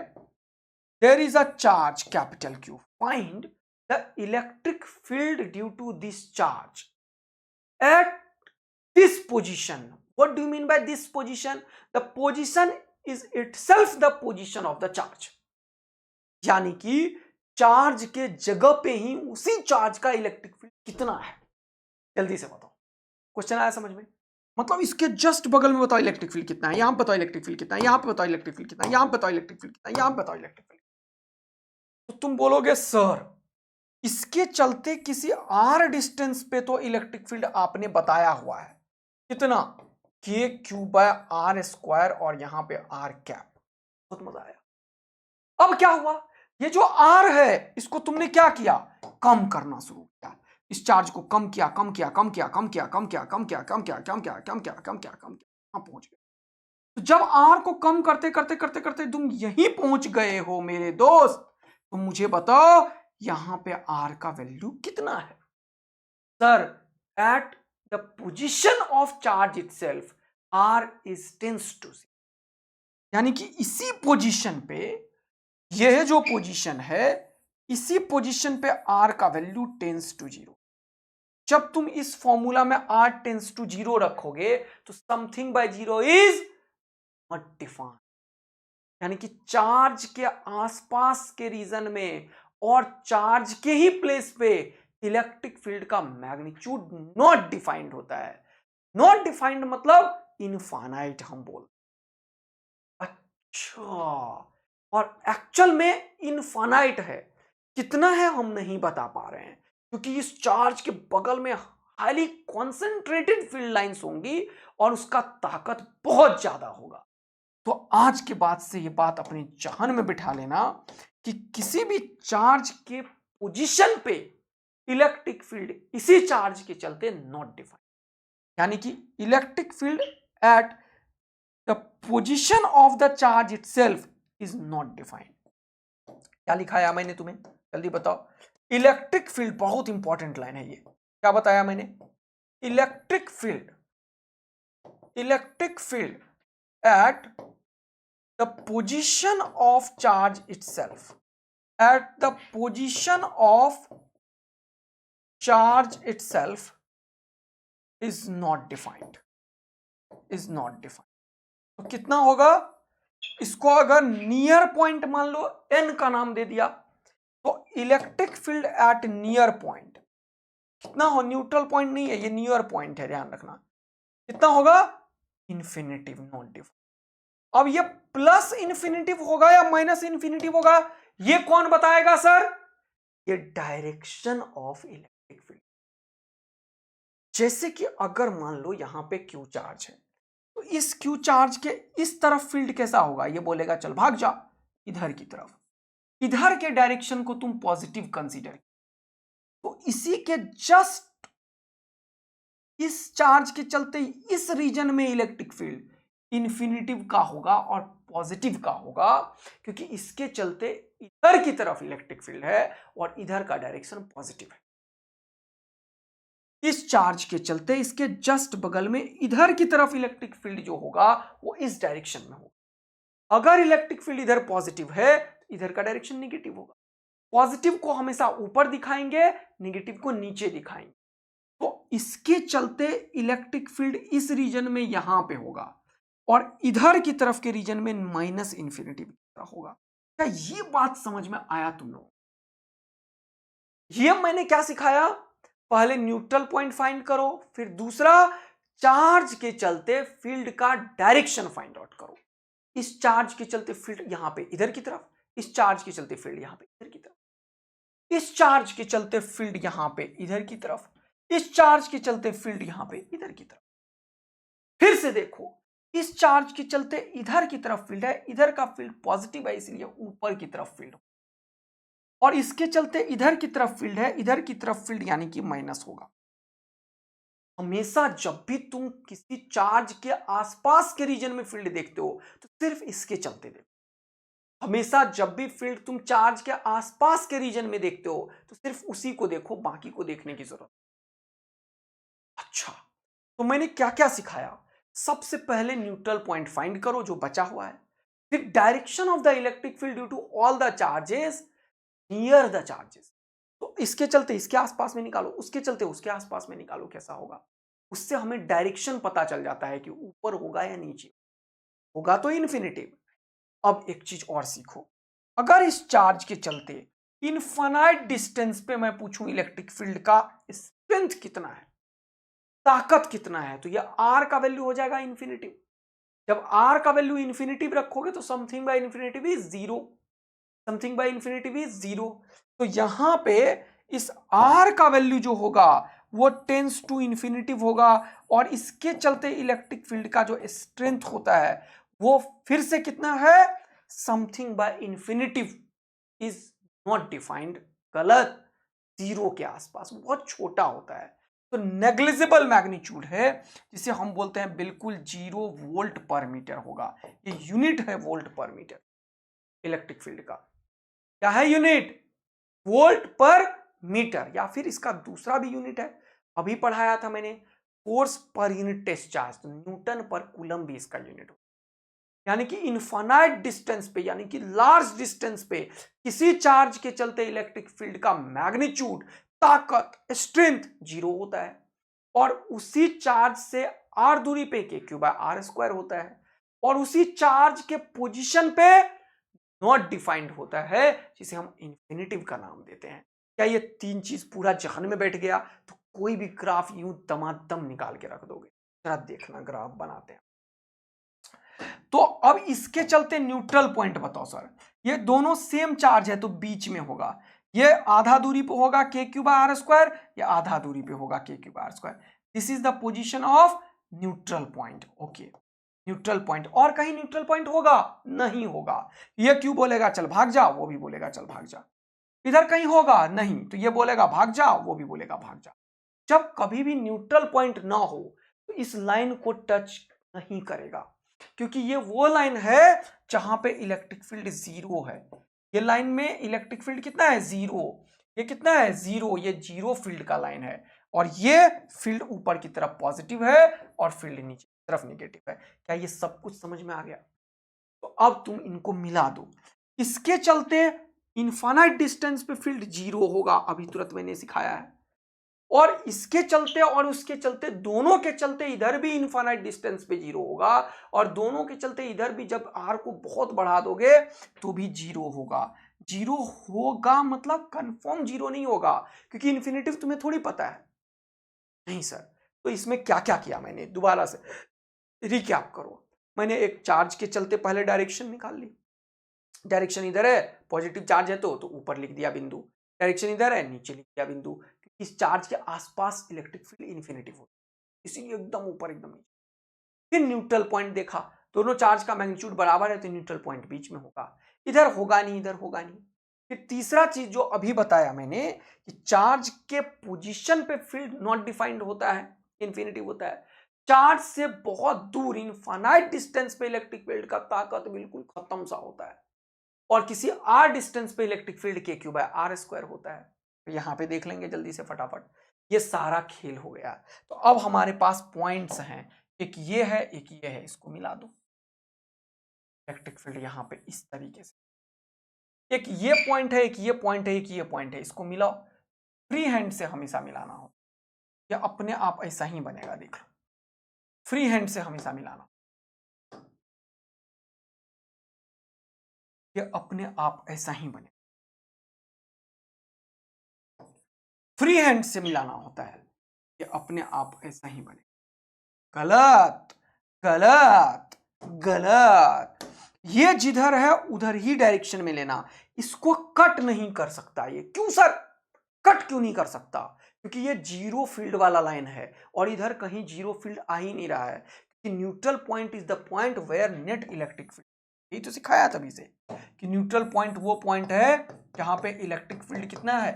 there is a charge capital Q, find the electric field due to this charge at this position. What do you mean by this position? The position is itself the position of the charge. यानी कि charge के जगह पे ही उसी charge का electric field कितना है, जल्दी से बताओ। क्वेश्चन आया समझ में? मतलब इसके जस्ट बगल में बताओ इलेक्ट्रिक फील्ड कितना है, यहां पे बताओ इलेक्ट्रिक फील्ड कितना है, यहां पे बताओ इलेक्ट्रिक फील्ड कितना है, यहां पे बताओ इलेक्ट्रिक फील्ड कितना है, यहां पे बताओ इलेक्ट्रिक फील्ड। तो तुम बोलोगे सर इसके चलते किसी आर डिस्टेंस पे तो इलेक्ट्रिक फील्ड आपने बताया हुआ है, कितना? के क्यू बाय आर स्क्वायर, और यहां पे आर कैप। बहुत मजा आया। अब क्या हुआ, ये जो आर है इसको तुमने क्या किया? कम करना शुरू किया। इस चार्ज को कम किया, कम किया, कम किया, कम किया, कम किया, कम किया, कम किया, कम किया, कम किया, कम किया, कम किया, कहां पहुंच गए? तो जब आर को कम करते करते करते करते तुम यहीं पहुंच गए हो मेरे दोस्त, तो मुझे बताओ यहां पे आर का वैल्यू कितना है? Sir, at the position of charge itself r is tends to 0, यानी कि इसी पोजीशन पे, यह जो पोजीशन है, इसी पोजीशन पे r का वैल्यू टेंस टू 0। जब तुम इस फॉर्मूला में r टेंस टू 0 रखोगे तो something bye 0 is not defined, यानी कि चार्ज के आसपास के रीजन में और चार्ज के ही प्लेस पे इलेक्ट्रिक फील्ड का मैग्नीट्यूड नॉट डिफाइंड होता है। नॉट डिफाइंड मतलब इनफाइनाइट हम बोल। अच्छा, और एक्चुअल में इनफाइनाइट है, कितना है हम नहीं बता पा रहे हैं, क्योंकि इस चार्ज के बगल में हाईली कॉन्सेंट्रेटेड फील्ड लाइंस होंगी और उसका ताकत बहुत ज्यादा होगा। तो आज के बाद से ये बात अपने जहन में बिठा लेना कि किसी भी चार्ज के पोजीशन पे इलेक्ट्रिक फील्ड इसी चार्ज के चलते नॉट डिफाइंड, यानी कि electric field at the position of the charge itself is not defined. क्या लिखाया मैंने तुम्हें, जल्दी बताओ। इलेक्ट्रिक फील्ड, बहुत इंपॉर्टेंट लाइन है ये, क्या बताया मैंने? Electric field, electric field at the position of charge itself, at the position of charge itself is not defined, is not defined। तो कितना होगा? इसको अगर नियर पॉइंट मान लो, n का नाम दे दिया, तो electric field at near point कितना हो? न्यूट्रल पॉइंट नहीं है ये, नियर पॉइंट है, ध्यान रखना। कितना होगा? Infinitive, not defined. अब ये प्लस इन्फिनिटिव होगा या माइनस इन्फिनिटिव होगा, ये कौन बताएगा सर? ये डायरेक्शन ऑफ इलेक्ट्रिक फील्ड। जैसे कि अगर मान लो यहां पे क्यू चार्ज है, तो इस क्यू चार्ज के इस तरफ फील्ड कैसा होगा? ये बोलेगा चल भाग जा इधर की तरफ, इधर के डायरेक्शन को तुम पॉजिटिव कंसीडर, तो इसी के जस्ट इस चार्ज के चलते इस रीजन में इलेक्ट्रिक फील्ड इन्फिनिटिव का होगा और पॉजिटिव का होगा, क्योंकि इसके चलते इधर की तरफ इलेक्ट्रिक फील्ड है और इधर का डायरेक्शन पॉजिटिव है। इस चार्ज के चलते इसके जस्ट बगल में इधर की तरफ इलेक्ट्रिक फील्ड जो होगा वो इस डायरेक्शन में होगा। अगर इलेक्ट्रिक फील्ड इधर पॉजिटिव है तो इधर का डायरेक्शन नेगेटिव होगा। पॉजिटिव को हमेशा ऊपर दिखाएंगे, नेगेटिव को नीचे दिखाएंगे। तो इसके चलते इलेक्ट्रिक फील्ड इस रीजन में यहां पे होगा और इधर की तरफ के रीजन में माइनस इंफिनिटी की तरफ होगा। क्या ये बात समझ में आया तुम लोग? ये मैंने क्या सिखाया? पहले न्यूट्रल पॉइंट फाइंड करो, फिर दूसरा चार्ज के चलते फील्ड का डायरेक्शन फाइंड आउट करो। इस चार्ज के चलते फील्ड यहां पे इधर की तरफ, इस चार्ज के चलते फील्ड यहां पे इधर की तरफ, इस चार्ज के चलते फील्ड यहां पे इधर की तरफ, इस चार्ज के चलते फील्ड यहां पे इधर की तरफ। फिर से देखो, इस चार्ज के चलते इधर की तरफ फील्ड है, इधर का फील्ड पॉजिटिव है इसलिए ऊपर की तरफ फील्ड, और इसके चलते इधर की तरफ फील्ड है, इधर की तरफ फील्ड यानी कि माइनस होगा। हमेशा जब भी तुम किसी चार्ज के आसपास के रीजन में फील्ड देखते हो तो सिर्फ इसके चलते देखो। हमेशा जब भी फील्ड तुम चार्ज के आसपास के रीजन में देखते हो तो सिर्फ उसी को देखो, बाकी को देखने की जरूरत। अच्छा, तो मैंने क्या क्या सिखाया? सबसे पहले न्यूट्रल पॉइंट फाइंड करो जो बचा हुआ है, फिर direction of the electric field due to all the charges near the charges. तो इसके चलते इसके आसपास में निकालो, उसके चलते उसके आसपास में निकालो, कैसा होगा? उससे हमें डायरेक्शन पता चल जाता है कि ऊपर होगा या नीचे होगा, तो इन्फिनिटिव। अब एक चीज और सीखो, अगर इस चार्ज के चलते इनफाइनाइट डिस्टेंस पे मैं पूछूं इलेक्ट्रिक फील्ड का स्ट्रेंथ कितना है, ताकत कितना है, तो यह आर का वैल्यू हो जाएगा इन्फिनिटिव। जब आर का वैल्यू इन्फिनिटिव रखोगे तो something bye infinitive is zero, something bye infinitive is zero. तो यहां पे इस आर का वैल्यू जो होगा वो टेंस टू इन्फिनिटिव होगा, और इसके चलते इलेक्ट्रिक फील्ड का जो स्ट्रेंथ होता है वो फिर से कितना है? Something bye infinitive is not defined, गलत, जीरो के आसपास, बहुत छोटा होता है। तो नेग्लिजिबल मैग्नीट्यूड है जिसे हम बोलते हैं बिल्कुल 0 वोल्ट पर मीटर होगा। ये यूनिट है वोल्ट पर मीटर इलेक्ट्रिक फील्ड का। क्या है यूनिट? वोल्ट पर मीटर, या फिर इसका दूसरा भी यूनिट है, अभी पढ़ाया था मैंने, force per unit test charge, तो न्यूटन पर कूलम भी इसका यूनिट हो। यानी कि इनफाइनाइट डिस्टेंस पे, यानी कि लार्ज डिस्टेंस पे किसी चार्ज के चलते इलेक्ट्रिक फील्ड का मैग्नीट्यूड, ताकत, स्ट्रेंथ 0 होता है, और उसी चार्ज से आर दूरी पे के क्यू बाय आर स्क्वायर होता है, और उसी चार्ज के पोजीशन पे नॉट डिफाइंड होता है, जिसे हम इंफिनिटिव का नाम देते हैं। क्या ये तीन चीज पूरा जहन में बैठ गया? तो कोई भी ग्राफ यूं दमादम निकाल के रख दोगे। जरा देखना, ग्राफ बनाते हैं। तो अब इसके चलते न्यूट्रल पॉइंट बताओ सर, ये दोनों सेम चार्ज है तो बीच में होगा, ये आधा दूरी पे होगा के क्यू बाय आर स्क्वायर, ये आधा दूरी पे होगा के Q by are square. This is the position of neutral point. Okay, neutral point. और कहीं न्यूट्रल पॉइंट होगा? नहीं होगा। ये क्यू बोलेगा चल भाग जा, वो भी बोलेगा चल भाग जा। इधर कहीं होगा? नहीं, तो ये बोलेगा भाग जा, वो भी बोलेगा भाग जा। जब कभी भी न्यूट्रल पॉइंट ना हो तो इस लाइन को टच नहीं करेगा, क्योंकि ये वो लाइन है जहां पे इलेक्ट्रिक फील्ड 0 है। ये लाइन में इलेक्ट्रिक फील्ड कितना है? 0। ये कितना है? 0। ये 0 फील्ड का लाइन है, और ये फील्ड ऊपर की तरफ पॉजिटिव है और फील्ड नीचे की तरफ नेगेटिव है। क्या ये सब कुछ समझ में आ गया? तो अब तुम इनको मिला दो। इसके चलते इनफाइनाइट डिस्टेंस पे फील्ड 0 होगा, अभी तुरंत मैंने सिखाया है, और इसके चलते और उसके चलते, दोनों के चलते इधर भी इनफाइनाइट डिस्टेंस पे 0 होगा, और दोनों के चलते इधर भी जब r को बहुत बढ़ा दोगे तो भी 0 होगा। 0 होगा मतलब कंफर्म 0 नहीं होगा, क्योंकि इन्फिनिटिव तुम्हें थोड़ी पता है। नहीं सर, तो इसमें क्या क्या किया मैंने, दोबारा से रिकैप करो। मैंने एक चार्ज के चलते पहले डायरेक्शन निकाल ली। डायरेक्शन इधर है, पॉजिटिव चार्ज है तो ऊपर लिख दिया बिंदु, डायरेक्शन इधर है, नीचे लिख दिया बिंदु। इस चार्ज के आसपास इलेक्ट्रिक फील्ड इन्फिनिटिव होता है, इसीलिए एकदम ऊपर एकदम नीचे। फिर न्यूट्रल पॉइंट देखा, दोनों चार्ज का मैग्नीट्यूड बराबर है तो न्यूट्रल पॉइंट बीच में होगा, इधर होगा नहीं, इधर होगा नहीं। फिर तीसरा चीज जो अभी बताया मैंने कि चार्ज के पोजीशन पे फील्ड नॉट डिफाइंड होता है, इन्फिनिटिव होता है। चार्ज से बहुत दूर इनफाइनाइट डिस्टेंस पे इलेक्ट्रिक फील्ड का ताकत बिल्कुल खत्म सा होता है, और किसी आर डिस्टेंस पे इलेक्ट्रिक फील्ड के क्यू बाय आर स्क्वायर होता है। तो यहां पे देख लेंगे जल्दी से फटाफट, ये सारा खेल हो गया। तो अब हमारे पास पॉइंट्स हैं, एक ये है एक ये है, इसको मिला दो। इलेक्ट्रिक फील्ड यहां पे इस तरीके से, एक ये पॉइंट है, एक ये पॉइंट है, एक ये पॉइंट है, इसको मिलाओ। फ्री हैंड से हमेशा मिलाना हो, या अपने आप ऐसा ही बनेगा, देख लो। फ्री हैंड से हमेशा मिलाना, ये अपने आप ऐसा ही बने। फ्री हैंड से मिलाना होता है, ये अपने आप ऐसा ही बने। गलत गलत गलत, ये जिधर है उधर ही डायरेक्शन में लेना, इसको कट नहीं कर सकता ये। क्यों सर, कट क्यों नहीं कर सकता? क्योंकि ये जीरो फील्ड वाला लाइन है, और इधर कहीं जीरो फील्ड आ ही नहीं रहा है, कि neutral point is the point where net electric field. यही तो सिखाया तभी से कि न्यूट्रल पॉइंट वो पॉइंट है जहां पे इलेक्ट्रिक फील्ड कितना है,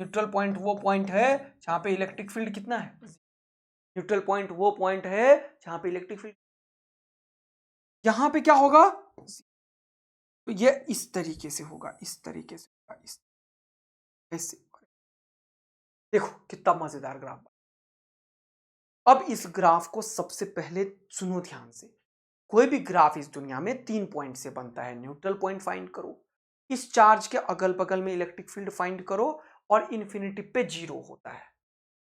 न्यूट्रल पॉइंट वो पॉइंट है जहां पे इलेक्ट्रिक फील्ड कितना है, न्यूट्रल पॉइंट वो पॉइंट है जहां पे इलेक्ट्रिक फील्ड, यहां पे क्या होगा, तो ये इस तरीके से होगा, इस तरीके से होगा, इस ऐसे। देखो कितना मजेदार ग्राफ। अब इस ग्राफ को सबसे पहले सुनो ध्यान से, कोई भी ग्राफ इस दुनिया में 3 पॉइंट से बनता है। न्यूट्रल पॉइंट फाइंड करो, इस चार्ज के अगल बगल में इलेक्ट्रिक फील्ड फाइंड करो, और इन्फिनिटी पे जीरो होता है।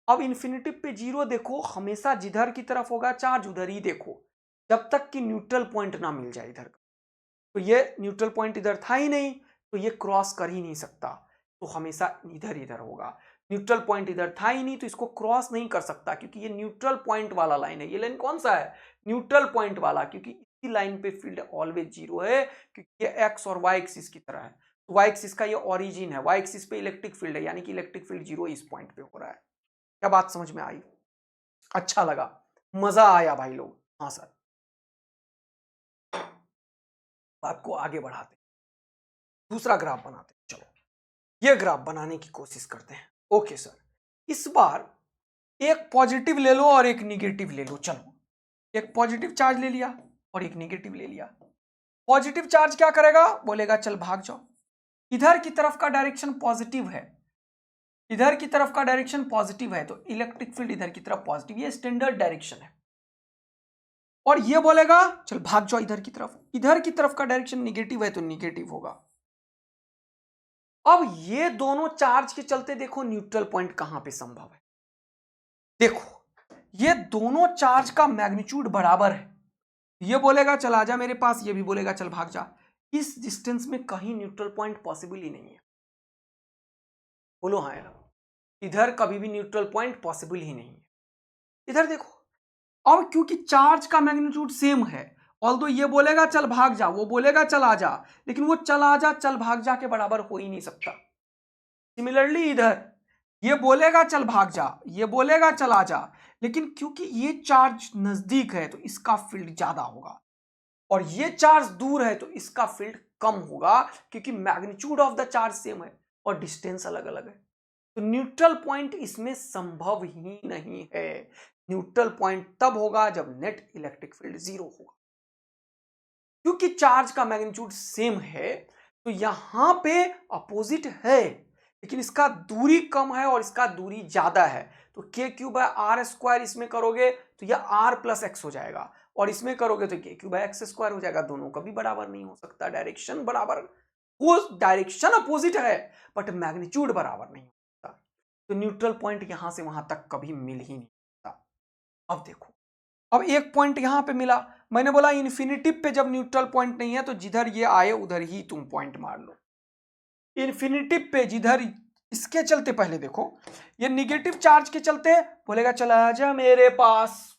अब इन्फिनिटी पे जीरो देखो, हमेशा जिधर की तरफ होगा चार्ज उधर ही देखो, जब तक कि न्यूट्रल पॉइंट ना मिल जाए इधर। तो ये न्यूट्रल पॉइंट इधर था ही नहीं, तो ये क्रॉस कर ही नहीं सकता, तो हमेशा इधर इधर होगा। न्यूट्रल पॉइंट इधर था ही नहीं, तो इसको क्रॉस नहीं कर सकता, क्योंकि ये न्यूट्रल पॉइंट वाला लाइन है। ये लाइन कौन सा है, न्यूट्रल पॉइंट वाला, क्योंकि इसी लाइन पे फील्ड ऑलवेज जीरो है, क्योंकि ये एक्स और वाई एक्सिस की तरह है। तो वाई एक्सिस का ये ओरिजिन है, वाई एक्सिस पे इलेक्ट्रिक फील्ड है, यानी कि इलेक्ट्रिक फील्ड जीरो इस पॉइंट पे हो रहा है। क्या बात समझ में आई? अच्छा लगा, मजा आया भाई लोग? हाँ सर। बात को आगे बढ़ाते, दूसरा ग्राफ बनाते, चलो ये ग्राफ बनाने की कोशिश करते हैं। ओके सर, इस बार एक पॉजिटिव ले लो और एक निगेटिव ले लो। चलो, एक पॉजिटिव चार्ज ले लिया और एक निगेटिव ले लिया। पॉजिटिव चार्ज क्या करेगा, बोलेगा चल भाग जाओ। इधर की तरफ का डायरेक्शन पॉजिटिव है, इधर की तरफ का डायरेक्शन पॉजिटिव है, तो इलेक्ट्रिक फील्ड इधर की तरफ पॉजिटिव, ये स्टैंडर्ड डायरेक्शन है। और ये बोलेगा चल भाग जाओ इधर की तरफ, इधर की तरफ का डायरेक्शन निगेटिव है, तो निगेटिव होगा। अब ये दोनों चार्ज के चलते देखो न्यूट्रल पॉइंट कहां पे संभव है। देखो ये दोनों चार्ज का मैग्नीट्यूड बराबर है, ये बोलेगा चल आजा मेरे पास, ये भी बोलेगा चल भाग जा। इस डिस्टेंस में कहीं न्यूट्रल पॉइंट पॉसिबल ही नहीं है। बोलो हाँ यार, इधर कभी भी न्यूट्रल पॉइंट पॉसिबल ही नहीं है। इधर देखो, अब क्योंकि चार्ज का मैग्नीट्यूड सेम है, ऑल्दो ये बोलेगा चल भाग जा, वो बोलेगा चल आ जा, लेकिन वो चल आ जा चल भाग जा के बराबर हो ही नहीं सकता। सिमिलरली इधर ये बोलेगा चल भाग जा, ये बोलेगा चल आ जा, लेकिन क्योंकि ये चार्ज नजदीक है तो इसका फील्ड ज्यादा होगा, और ये चार्ज दूर है तो इसका फील्ड कम होगा, क्योंकि magnitude of the charge same है और डिस्टेंस अलग अलग है। तो न्यूट्रल पॉइंट इसमें संभव ही नहीं है। न्यूट्रल पॉइंट तब होगा जब नेट इलेक्ट्रिक फील्ड जीरो होगा। क्योंकि चार्ज का मैग्नीट्यूड सेम है, तो यहां पे अपोजिट है, लेकिन इसका दूरी कम है और इसका दूरी ज्यादा है। तो के क्यू बाय आर स्क्वायर इसमें करोगे तो यह आर प्लस एक्स हो जाएगा, और इसमें करोगे तो के क्यू बाय एक्स स्क्वायर हो जाएगा। दोनों कभी बराबर नहीं हो सकता, डायरेक्शन बराबर, वो डायरेक्शन अपोजिट है बट मैग्नीट्यूड बराबर नहीं होता। तो न्यूट्रल पॉइंट यहां से वहां तक कभी मिल ही नहीं सकता। अब देखो, अब एक पॉइंट यहां पे मिला, मैंने बोला इन्फिनिटी पे जब न्यूट्रल पॉइंट नहीं है तो जिधर ये आए उधर ही तुम पॉइंट मार लो। इन्फिनिटी पे जिधर इसके चलते, पहले देखो ये निगेटिव चार्ज के चलते बोलेगा चला आजा मेरे पास,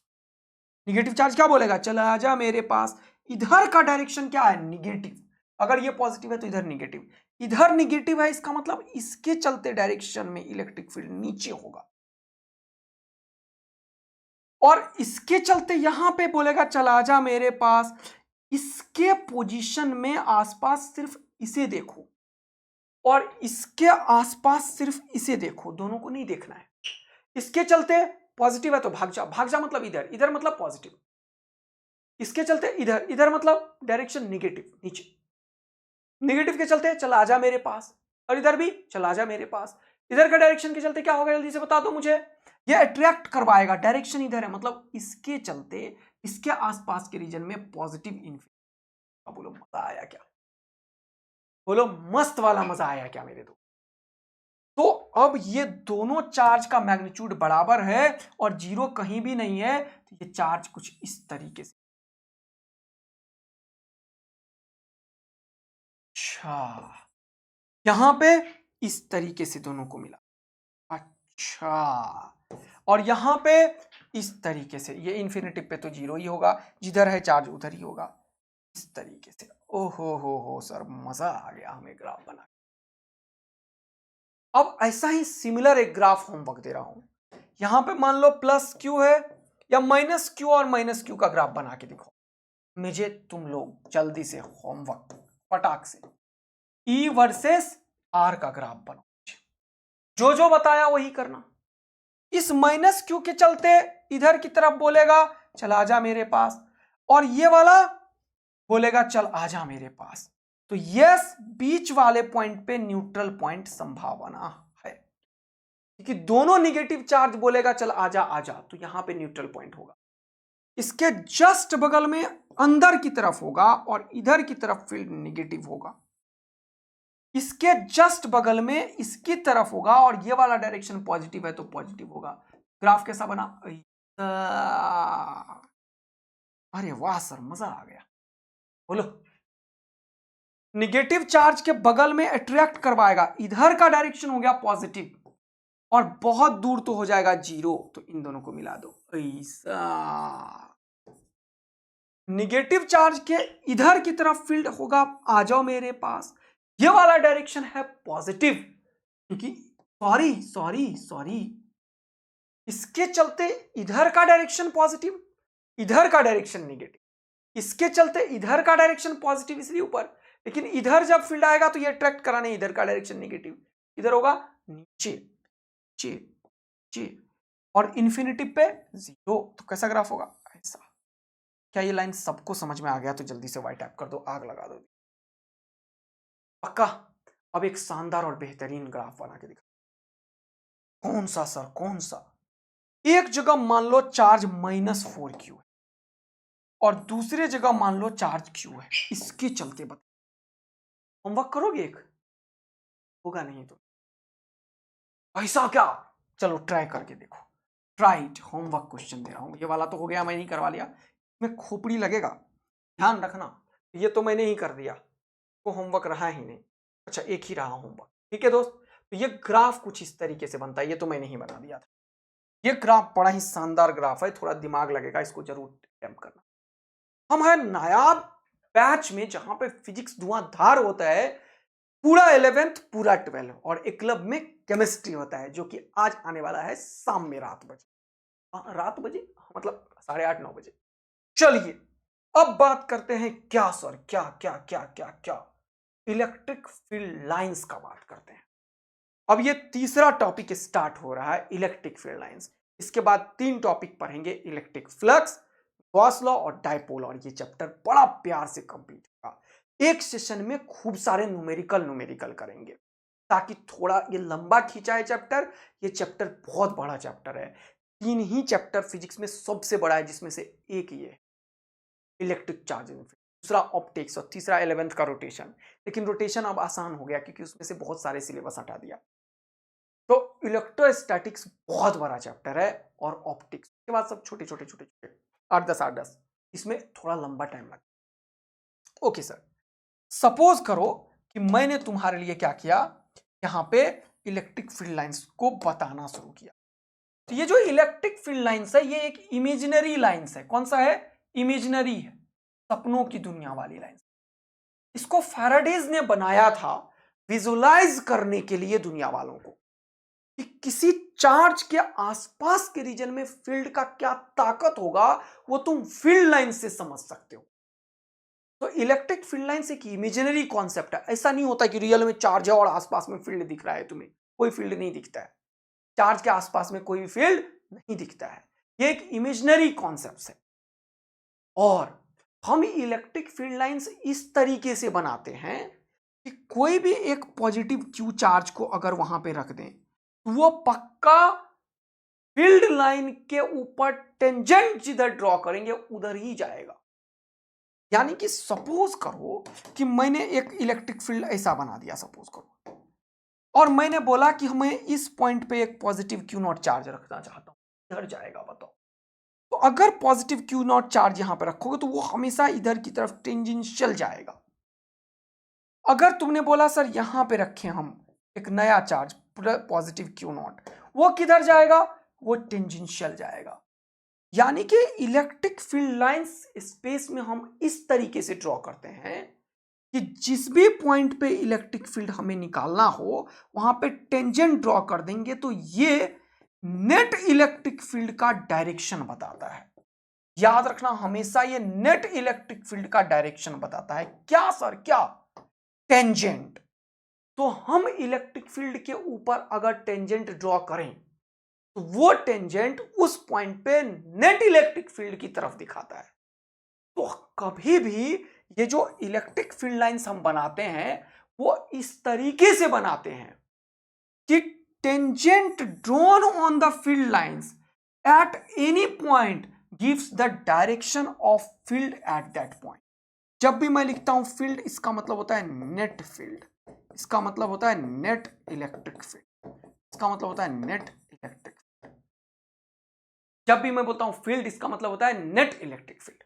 निगेटिव चार्ज क्या बोलेगा, चला आजा मेरे पास। इधर का डायरेक्शन क्या है, निगेटिव, अगर ये पॉजिटिव है तो इधर निगेटिव, इधर निगेटिव है, इसका मतलब इसके चलते डायरेक्शन में इलेक्ट्रिक फील्ड नीचे होगा, और इसके चलते यहां पे बोलेगा चला आजा मेरे पास। इसके पोजीशन में आसपास सिर्फ इसे देखो, और इसके आसपास सिर्फ इसे देखो, दोनों को नहीं देखना है। इसके चलते पॉजिटिव है तो भाग जा, भाग जा मतलब इधर, इधर मतलब पॉजिटिव, इसके चलते इधर, इधर मतलब डायरेक्शन निगेटिव नीचे, निगेटिव के चलते चल आजा मेरे पास, और इधर भी चल आजा मेरे पास। इधर का डायरेक्शन के चलते क्या होगा जल्दी से बता दो मुझे, ये अट्रैक्ट करवाएगा, डायरेक्शन इधर है मतलब इसके चलते इसके आसपास के रीजन में पॉजिटिव इन्फिनिटी। बोलो मजा आया क्या, बोलो मस्त वाला मजा आया क्या मेरे दोस्त। तो अब ये दोनों चार्ज का मैग्नीट्यूड बराबर है और जीरो कहीं भी नहीं है, तो ये चार्ज कुछ इस तरीके से, अच्छा यहां पे इस तरीके से दोनों को मिला, अच्छा और यहां पे इस तरीके से, ये इन्फिनिटी पे तो जीरो ही होगा, जिधर है चार्ज उधर ही होगा, इस तरीके से। ओहो हो सर मजा आ गया हमें ग्राफ बना। अब ऐसा ही सिमिलर एक ग्राफ होमवर्क दे रहा हूं, यहां पे मान लो प्लस क्यू है या माइनस क्यू और माइनस क्यू का ग्राफ बना के दिखाओ मुझे तुम लोग जल्दी से, होमवर्क फटाक से, ई वर्सेस आर का ग्राफ बनाओ, जो जो बताया वही करना। इस माइनस क्यू के चलते इधर की तरफ बोलेगा चल आजा मेरे पास, और ये वाला बोलेगा चल आजा मेरे पास, तो यस बीच वाले पॉइंट पे न्यूट्रल पॉइंट संभावना है, क्योंकि दोनों निगेटिव चार्ज बोलेगा चल आजा आजा, तो यहां पे न्यूट्रल पॉइंट होगा। इसके जस्ट बगल में अंदर की तरफ होगा और इधर की तरफ फील्ड निगेटिव होगा, इसके जस्ट बगल में इसकी तरफ होगा और ये वाला डायरेक्शन पॉजिटिव है तो पॉजिटिव होगा। ग्राफ कैसा बना, अरे वाह सर मजा आ गया। बोलो निगेटिव चार्ज के बगल में अट्रैक्ट करवाएगा, इधर का डायरेक्शन हो गया पॉजिटिव और बहुत दूर तो हो जाएगा जीरो, तो इन दोनों को मिला दो ऐसा। निगेटिव चार्ज के इधर की तरफ फील्ड होगा आ जाओ मेरे पास, ये वाला डायरेक्शन है पॉजिटिव, क्योंकि सॉरी इसके चलते इधर का डायरेक्शन पॉजिटिव, इधर का डायरेक्शन निगेटिव, इसके चलते इधर का डायरेक्शन पॉजिटिव इसलिए ऊपर, लेकिन इधर जब फील्ड आएगा तो ये अट्रैक्ट करा नहीं, इधर का डायरेक्शन नेगेटिव, इधर होगा नीचे चे चे और इन्फिनिटी पे जीरो, तो कैसा ग्राफ होगा ऐसा। क्या ये लाइन सबको समझ में आ गया, तो जल्दी से वाई टैप कर दो, आग लगा दो पक्का। अब एक शानदार और बेहतरीन ग्राफ बना के दिखा, कौन सा सर कौन सा, एक जगह मान लो चार्ज -4q है और दूसरे जगह मान लो चार्ज q है, इसके चलते बता, होमवर्क करोगे, एक होगा नहीं तो ऐसा क्या, चलो ट्राई करके देखो, ट्राइट होमवर्क क्वेश्चन दे रहा हूं, ये वाला तो हो गया मैंने ही करवा लिया, इसमें खोपड़ी लगेगा ध्यान रखना, ये तो मैंने ही कर दिया, वो होमवर्क रहा ही नहीं, अच्छा एक ही रहा होमवर्क, ठीक है दोस्त। तो ये ग्राफ कुछ इस तरीके से बनता है, ये तो मैंने ही बना दिया था, ये ग्राफ बड़ा ही शानदार ग्राफ है, थोड़ा दिमाग लगेगा, इसको जरूर अटेम्प्ट करना। हम है नायाब बैच में जहां पे फिजिक्स धुआंधार होता है, पूरा 11th पूरा 12 और एक क्लब में केमिस्ट्री होता है, जो कि आज आने वाला है शाम में रात बजे, रात बजे मतलब 8:30-9 बजे। चलिए अब बात करते हैं, क्या सर क्या क्या क्या क्या क्या, इलेक्ट्रिक फील्ड लाइंस का बात करते हैं। अब ये तीसरा टॉपिक स्टार्ट हो रहा है, इलेक्ट्रिक फील्ड लाइंस, इसके बाद 3 टॉपिक पढ़ेंगे, इलेक्ट्रिक फ्लक्स, गॉस लॉ और डायपोल, और ये चैप्टर बड़ा प्यार से कंप्लीट होगा, एक सेशन में खूब सारे न्यूमेरिकल करेंगे, ताकि थोड़ा ये लंबा खींचा है चैप्टर, ये चैप्टर बहुत बड़ा चैप्टर है, 3 ही चैप्टर फिजिक्स में सबसे बड़ा है, जिसमें से एक ये इलेक्ट्रिक चार्ज, दूसरा ऑप्टिक्स और तीसरा 11th का रोटेशन, लेकिन रोटेशन अब आसान हो गया क्योंकि उसमें से बहुत सारे सिलेबस हटा दिया। तो इलेक्ट्रोस्टैटिक्स बहुत बड़ा चैप्टर है और ऑप्टिक्स के बाद सब छोटे छोटे 8-10, इसमें थोड़ा लंबा टाइम लगता। ओके सर, सपोज करो कि मैंने तुम्हारे लिए क्या किया, यहां पे इलेक्ट्रिक फील्ड लाइंस को बताना शुरू किया, तो ये जो इलेक्ट्रिक फील्ड लाइंस है ये एक इमेजिनरी लाइंस है, कौन सा है, इमेजिनरी है, सपनों की दुनिया वाली लाइंस, इसको फैराडेज ने बनाया था विजुलाइज करने के लिए दुनिया वालों को, कि किसी चार्ज के आसपास के रीजन में फील्ड का क्या ताकत होगा, वो तुम फील्ड लाइन से समझ सकते हो। तो इलेक्ट्रिक फील्ड लाइंस एक इमेजिनरी कॉन्सेप्ट है, ऐसा नहीं होता कि रियल में चार्ज है और आसपास में फील्ड दिख रहा है, तुम्हें कोई फील्ड नहीं दिखता है, चार्ज के आसपास में कोई फील्ड नहीं दिखता है, ये एक इमेजिनरी कॉन्सेप्ट है। और हम इलेक्ट्रिक फील्ड लाइंस इस तरीके से बनाते हैं कि कोई भी एक पॉजिटिव क्यू चार्ज को अगर वहां पे रख दें तो वो पक्का फील्ड लाइन के ऊपर टेंजेंट जिधर ड्रॉ करेंगे उधर ही जाएगा। यानी कि सपोज करो कि मैंने एक इलेक्ट्रिक फील्ड ऐसा बना दिया, सपोज करो, और मैंने बोला कि हमें इस पॉइंट पे एक पॉजिटिव क्यू नॉट चार्ज रखना चाहता हूं, इधर जाएगा, बताओ। तो अगर पॉजिटिव क्यू नॉट चार्ज यहां पे रखोगे तो वो हमेशा इधर की तरफ टेंजेंशियल जाएगा। अगर तुमने बोला सर यहां पे रखें हम एक नया चार्ज पॉजिटिव क्यू नॉट, वो किधर जाएगा, वो टेंजेंशियल जाएगा। यानी कि इलेक्ट्रिक फील्ड लाइंस स्पेस में हम इस तरीके से ड्रॉ करते हैं कि जिस भी पॉइंट पे इलेक्ट्रिक फील्ड हमें निकालना हो वहां पे टेंजेंट ड्रॉ कर देंगे तो ये नेट इलेक्ट्रिक फील्ड का डायरेक्शन बताता है। याद रखना, हमेशा ये नेट इलेक्ट्रिक फील्ड का डायरेक्शन बताता है। क्या सर, क्या? टेंजेंट। तो हम इलेक्ट्रिक फील्ड के ऊपर अगर टेंजेंट ड्रॉ करें तो वो टेंजेंट उस पॉइंट पे नेट इलेक्ट्रिक फील्ड की तरफ दिखाता है। तो कभी भी ये जो इलेक्ट्रिक फील्ड लाइंस हम बनाते हैं वो इस तरीके से बनाते हैं कि tangent drawn on the field lines at any point gives the direction of field at that point. जब भी मैं लिखता हूं फील्ड, इसका मतलब होता है नेट फील्ड, इसका मतलब होता है नेट इलेक्ट्रिक फील्ड, इसका मतलब होता है नेट इलेक्ट्रिक। जब भी मैं बोलता हूं फील्ड, इसका मतलब होता है नेट इलेक्ट्रिक फील्ड।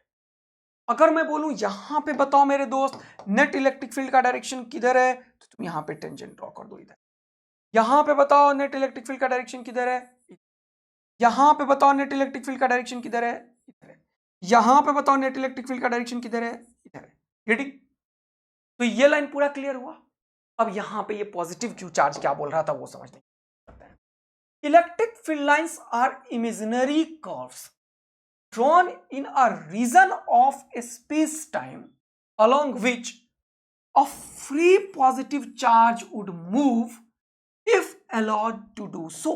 अगर मैं बोलूं यहां पे बताओ मेरे दोस्त नेट इलेक्ट्रिक फील्ड का डायरेक्शन किधर है, तो तुम यहां पे टेंजेंट ड्रॉ कर दो इधर। यहां पे बताओ नेट इलेक्ट्रिक फील्ड का डायरेक्शन किधर है, यहां पे बताओ नेट इलेक्ट्रिक फील्ड का डायरेक्शन किधर है, इधर है। यहां पे बताओ नेट इलेक्ट्रिक फील्ड का डायरेक्शन किधर है, इधर है। गेटिंग? तो ये लाइन पूरा क्लियर हुआ। अब यहां पे ये पॉजिटिव क्यू चार्ज क्या बोल रहा था वो समझने। Electric field lines are imaginary curves drawn in a region of space-time along which a free positive charge would move if allowed to do so।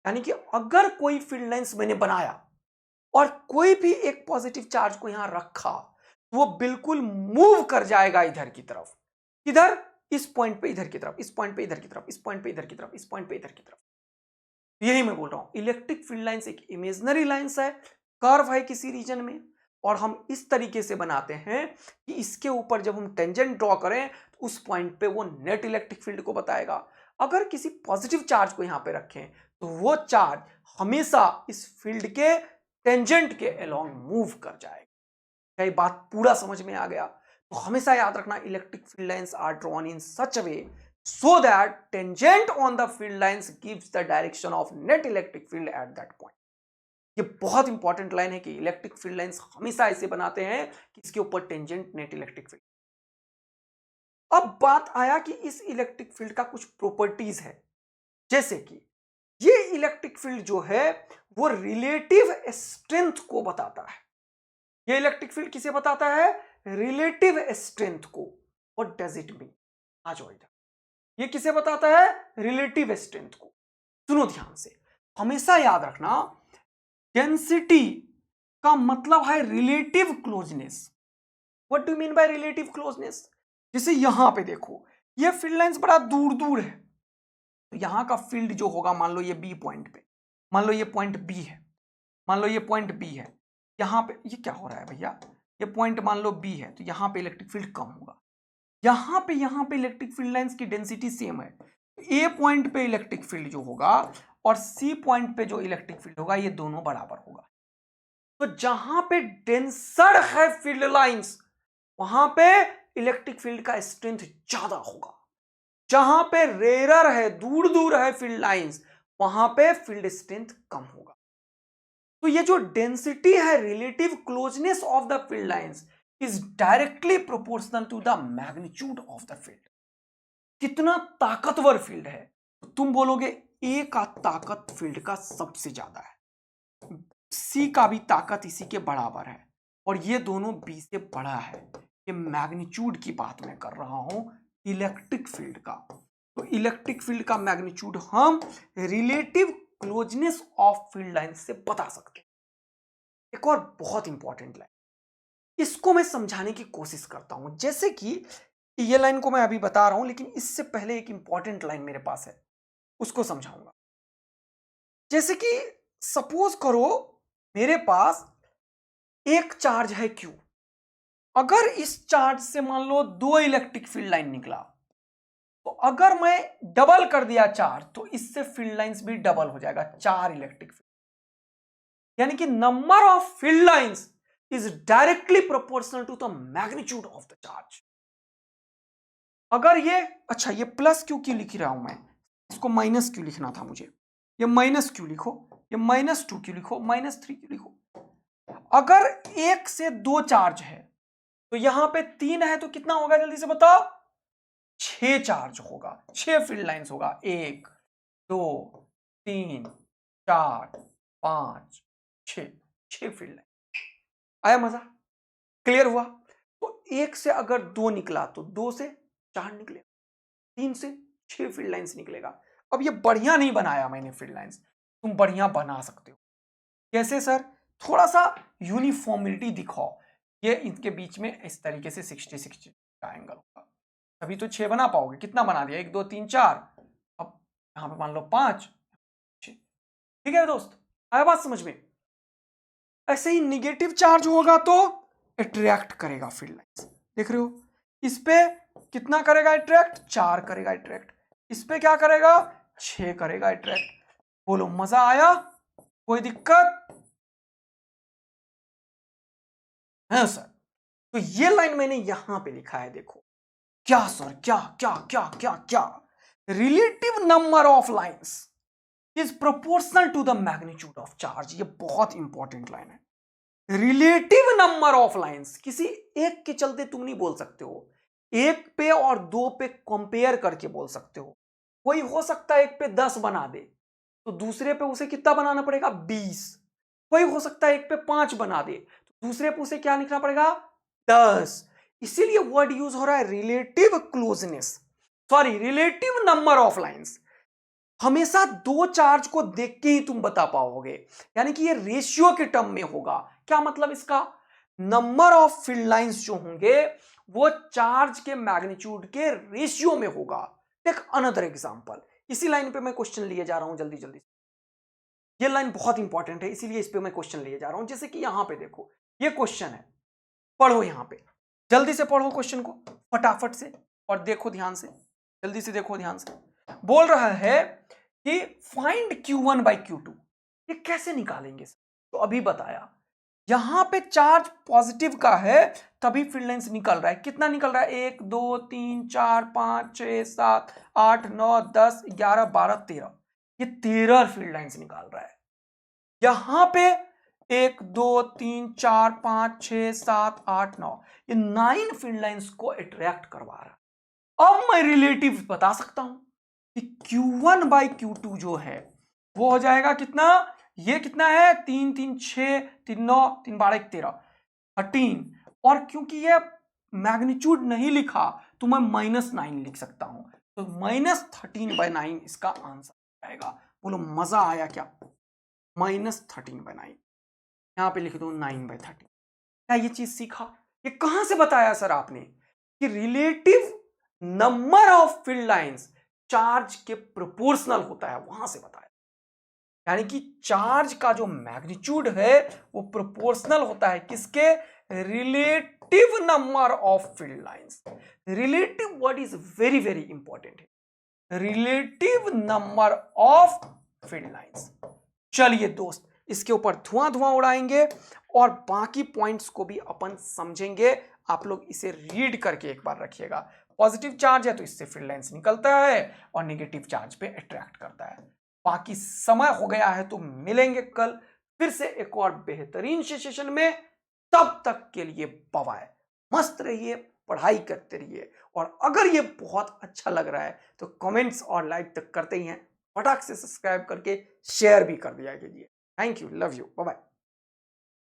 यानी कि अगर कोई फील्ड लाइंस मैंने बनाया और कोई भी एक पॉजिटिव चार्ज को यहां रखा वो बिल्कुल मूव कर जाएगा इधर की तरफ। इधर, इस पॉइंट पे इधर की तरफ, इस पॉइंट पे इधर की तरफ, इस पॉइंट पे इधर की तरफ, इस पॉइंट पे इधर की तरफ। यही मैं बोल रहा हूं, इलेक्ट्रिक फील्ड लाइंस एक इमेजिनरी लाइंस है, कर्व है किसी रीजन में, और हम इस तरीके से बनाते हैं कि इसके ऊपर जब हम टेंजेंट ड्रॉ करें तो उस पॉइंट पे वो नेट इलेक्ट्रिक फील्ड को बताएगा। अगर किसी पॉजिटिव चार्ज को यहां पे रखें तो वो चार्ज हमेशा इस फील्ड के टेंजेंट के अलोंग मूव कर जाएगा। क्या ये बात पूरा समझ में आ गया? तो हमेशा याद रखना, electric field lines are drawn in such a way so that tangent on the field lines gives the direction of net electric field at that point। ये बहुत इंपॉर्टेंट लाइन है कि इलेक्ट्रिक फील्ड लाइंस हमेशा ऐसे बनाते हैं कि इसके ऊपर टेंजेंट नेट इलेक्ट्रिक फील्ड। अब बात आया कि इस इलेक्ट्रिक फील्ड का कुछ प्रॉपर्टीज है, जैसे कि ये इलेक्ट्रिक फील्ड जो है वो रिलेटिव स्ट्रेंथ को बताता है। ये इलेक्ट्रिक फील्ड किसे बताता है? रिलेटिव स्ट्रेंथ को। What does it mean? आ जाओ इधर। ये किसे बताता है? रिलेटिव स्ट्रेंथ को। सुनो ध्यान से, हमेशा याद रखना, डेंसिटी का मतलब है relative closeness. What do mean by relative closeness? जैसे यहां पे देखो, ये फील्ड लाइंस बड़ा दूर दूर है, तो यहां का फील्ड जो होगा, मान लो ये बी पॉइंट पे, मान लो ये पॉइंट बी है, मान लो ये पॉइंट बी है, यहां पे ये क्या हो रहा है भैया, ये पॉइंट मान लो बी है, तो यहां पे इलेक्ट्रिक फील्ड कम होगा। यहां पे इलेक्ट्रिक फील्ड लाइंस की डेंसिटी सेम है, ए पॉइंट पे इलेक्ट्रिक फील्ड जो होगा और सी पॉइंट पे जो इलेक्ट्रिक फील्ड होगा ये दोनों बराबर होगा। तो जहां पे डेंसर है फील्ड लाइंस वहां पे इलेक्ट्रिक फील्ड का स्ट्रेंथ ज्यादा होगा। जहां पे रेरर है, दूर दूर है फील्ड लाइंस, वहां पे फील्ड स्ट्रेंथ कम होगा। तो ये जो डेंसिटी है, relative closeness of the field lines is directly proportional to the magnitude of the field. कितना ताकतवर फील्ड है, तो तुम बोलोगे ए का ताकत फील्ड का सबसे ज्यादा है, सी का भी ताकत इसी के बराबर है, और ये दोनों बी से बड़ा है। ये मैग्नीट्यूड की बात मैं कर रहा हूं इलेक्ट्रिक फील्ड का। तो इलेक्ट्रिक फील्ड का मैग्नीट्यूड हम relative closeness of field line से बता सकते हैं। एक और बहुत इंपॉर्टेंट लाइन, इसको मैं समझाने की कोशिश करता हूं। जैसे कि ये लाइन को मैं अभी बता रहा हूं, लेकिन इससे पहले एक इंपॉर्टेंट लाइन मेरे पास है, उसको समझाऊंगा। जैसे कि सपोज करो मेरे पास एक चार्ज है Q, अगर इस चार्ज से मान लो 2 इलेक्ट्रिक फील्ड लाइन निकला, तो अगर मैं डबल कर दिया चार्ज तो इससे फील्ड लाइंस भी डबल हो जाएगा, 4 इलेक्ट्रिक फील्ड। यानी कि number of field lines is directly proportional to the magnitude of the charge. अगर ये, अच्छा ये प्लस क्यू क्यों लिख रहा हूं मैं, इसको माइनस क्यू लिखना था मुझे, ये माइनस क्यू लिखो, ये -2 क्यू लिखो, -3 क्यू लिखो। अगर 1 से 2 चार्ज है तो यहां पे 3 है, तो कितना होगा जल्दी से बताओ? 6 चार्ज होगा, 6 फील्ड लाइंस होगा। 1 2 3 4 5 6, 6 फील्ड लाइन। आया मजा? क्लियर हुआ? तो 1 से अगर 2 निकला तो 2 से 4 निकलेगा, 3 से 6 फील्ड लाइंस निकलेगा। अब ये बढ़िया नहीं बनाया मैंने फील्ड लाइंस, तुम बढ़िया बना सकते हो। कैसे सर? थोड़ा सा यूनिफॉर्मिलिटी दिखाओ। ये इनके बीच में इस तरीके से 60-60 का एंगल होगा, तभी तो 6 बना पाओगे। कितना बना दिया? 1 2 3 4, अब यहां पे मान लो 5 6। ठीक है दोस्त, आया बात समझ में? ऐसे ही निगेटिव चार्ज होगा तो अट्रैक्ट करेगा फील्ड लाइंस। देख रहे हो, इस पे कितना करेगा अट्रैक्ट? 4 करेगा अट्रैक्ट। इस पे क्या करेगा? 6 करेगा अट्रैक्ट। बोलो मजा आया? कोई दिक्कत है सर? तो ये लाइन मैंने यहां पे लिखा है, देखो। क्या सर? क्या क्या क्या क्या क्या? Relative number of lines is proportional to the magnitude of charge. ये बहुत इंपॉर्टेंट लाइन है। रिलेटिव नंबर ऑफ लाइंस, किसी एक के चलते तुम नहीं बोल सकते हो, एक पे और 2 पे कंपेयर करके बोल सकते हो। कोई हो सकता है एक पे 10 बना दे, तो दूसरे पे उसे कितना बनाना पड़ेगा? 20। कोई हो सकता है एक पे 5 बना दे, तो दूसरे पे उसे क्या लिखना पड़ेगा? 10। इसीलिए वर्ड यूज हो रहा है relative closeness, sorry relative number of lines. हमेशा 2 चार्ज को देख के ही तुम बता पाओगे, यानी कि ये रेशियो के टर्म में होगा। क्या मतलब इसका? नंबर ऑफ फील्ड लाइंस जो होंगे वो चार्ज के मैग्नीट्यूड के रेशियो में होगा। Take another example. इसी लाइन पे मैं क्वेश्चन लिए जा रहा हूं जल्दी जल्दी। ये लाइन बहुत इंपॉर्टेंट है, इसीलिए इस पे मैं क्वेश्चन लिए जा रहा हूं। जैसे कि यहां पे देखो, ये क्वेश्चन है, पढ़ो यहां पे, जल्दी से पढ़ो क्वेश्चन को फटाफट से, और देखो ध्यान से, जल्दी से देखो ध्यान से। बोल रहा है कि फाइंड Q1 by Q2। ये कैसे निकालेंगे? तो अभी बताया, यहां पे चार्ज पॉजिटिव का है तभी फील्ड लाइंस निकल रहा है। कितना निकल रहा है? 1 2 3 4 5 6 7 8 9 10 11 12 13, ये 13 फील्ड लाइंस निकाल रहा है। यहां पे 1 2 3 4 5 6 7 8 9, ये 9 फील्ड लाइंस को अट्रैक्ट करवा रहा है। अब मैं रिलेटिव बता सकता हूं कि Q1 by Q2 जो है वो हो जाएगा कितना? ये कितना है? 3 3 6 3 9 3 12 13 13, और क्योंकि ये मैग्नीट्यूड नहीं लिखा तो मैं -9 लिख सकता हूं, तो -13/9 इसका आंसर आएगा। बोलो मजा आया क्या? -13/9, यहां पे लिख दो 9/13। क्या ये चीज सीखा? ये कहां से बताया सर आपने? कि relative number of field lines charge के प्रोपोर्शनल होता है, वहां से बताया। यानी कि चार्ज का जो मैग्नीट्यूड है वो प्रोपोर्शनल होता है किसके? Relative number of field lines. Relative word is very very important है, relative number of field lines. चलिए दोस्त, इसके ऊपर धुआं धुआं उड़ाएंगे और बाकी पॉइंट्स को भी अपन समझेंगे। आप लोग इसे रीड करके एक बार रखिएगा। पॉजिटिव चार्ज है तो इससे फील्ड लाइंस निकलता है और नेगेटिव चार्ज पे अट्रैक्ट करता है। बाकी समय हो गया है, तो मिलेंगे कल फिर से एक और बेहतरीन सेशन में। तब तक के लिए बाय बाय। मस्त रहिए, पढ़ाई करते रहिए, और अगर ये बहुत अच्छा लग रहा है तो कमेंट्स और लाइक तक करते ही हैं, फटाक से सब्सक्राइब करके शेयर भी कर दिया कीजिए। Thank you, love you, bye bye.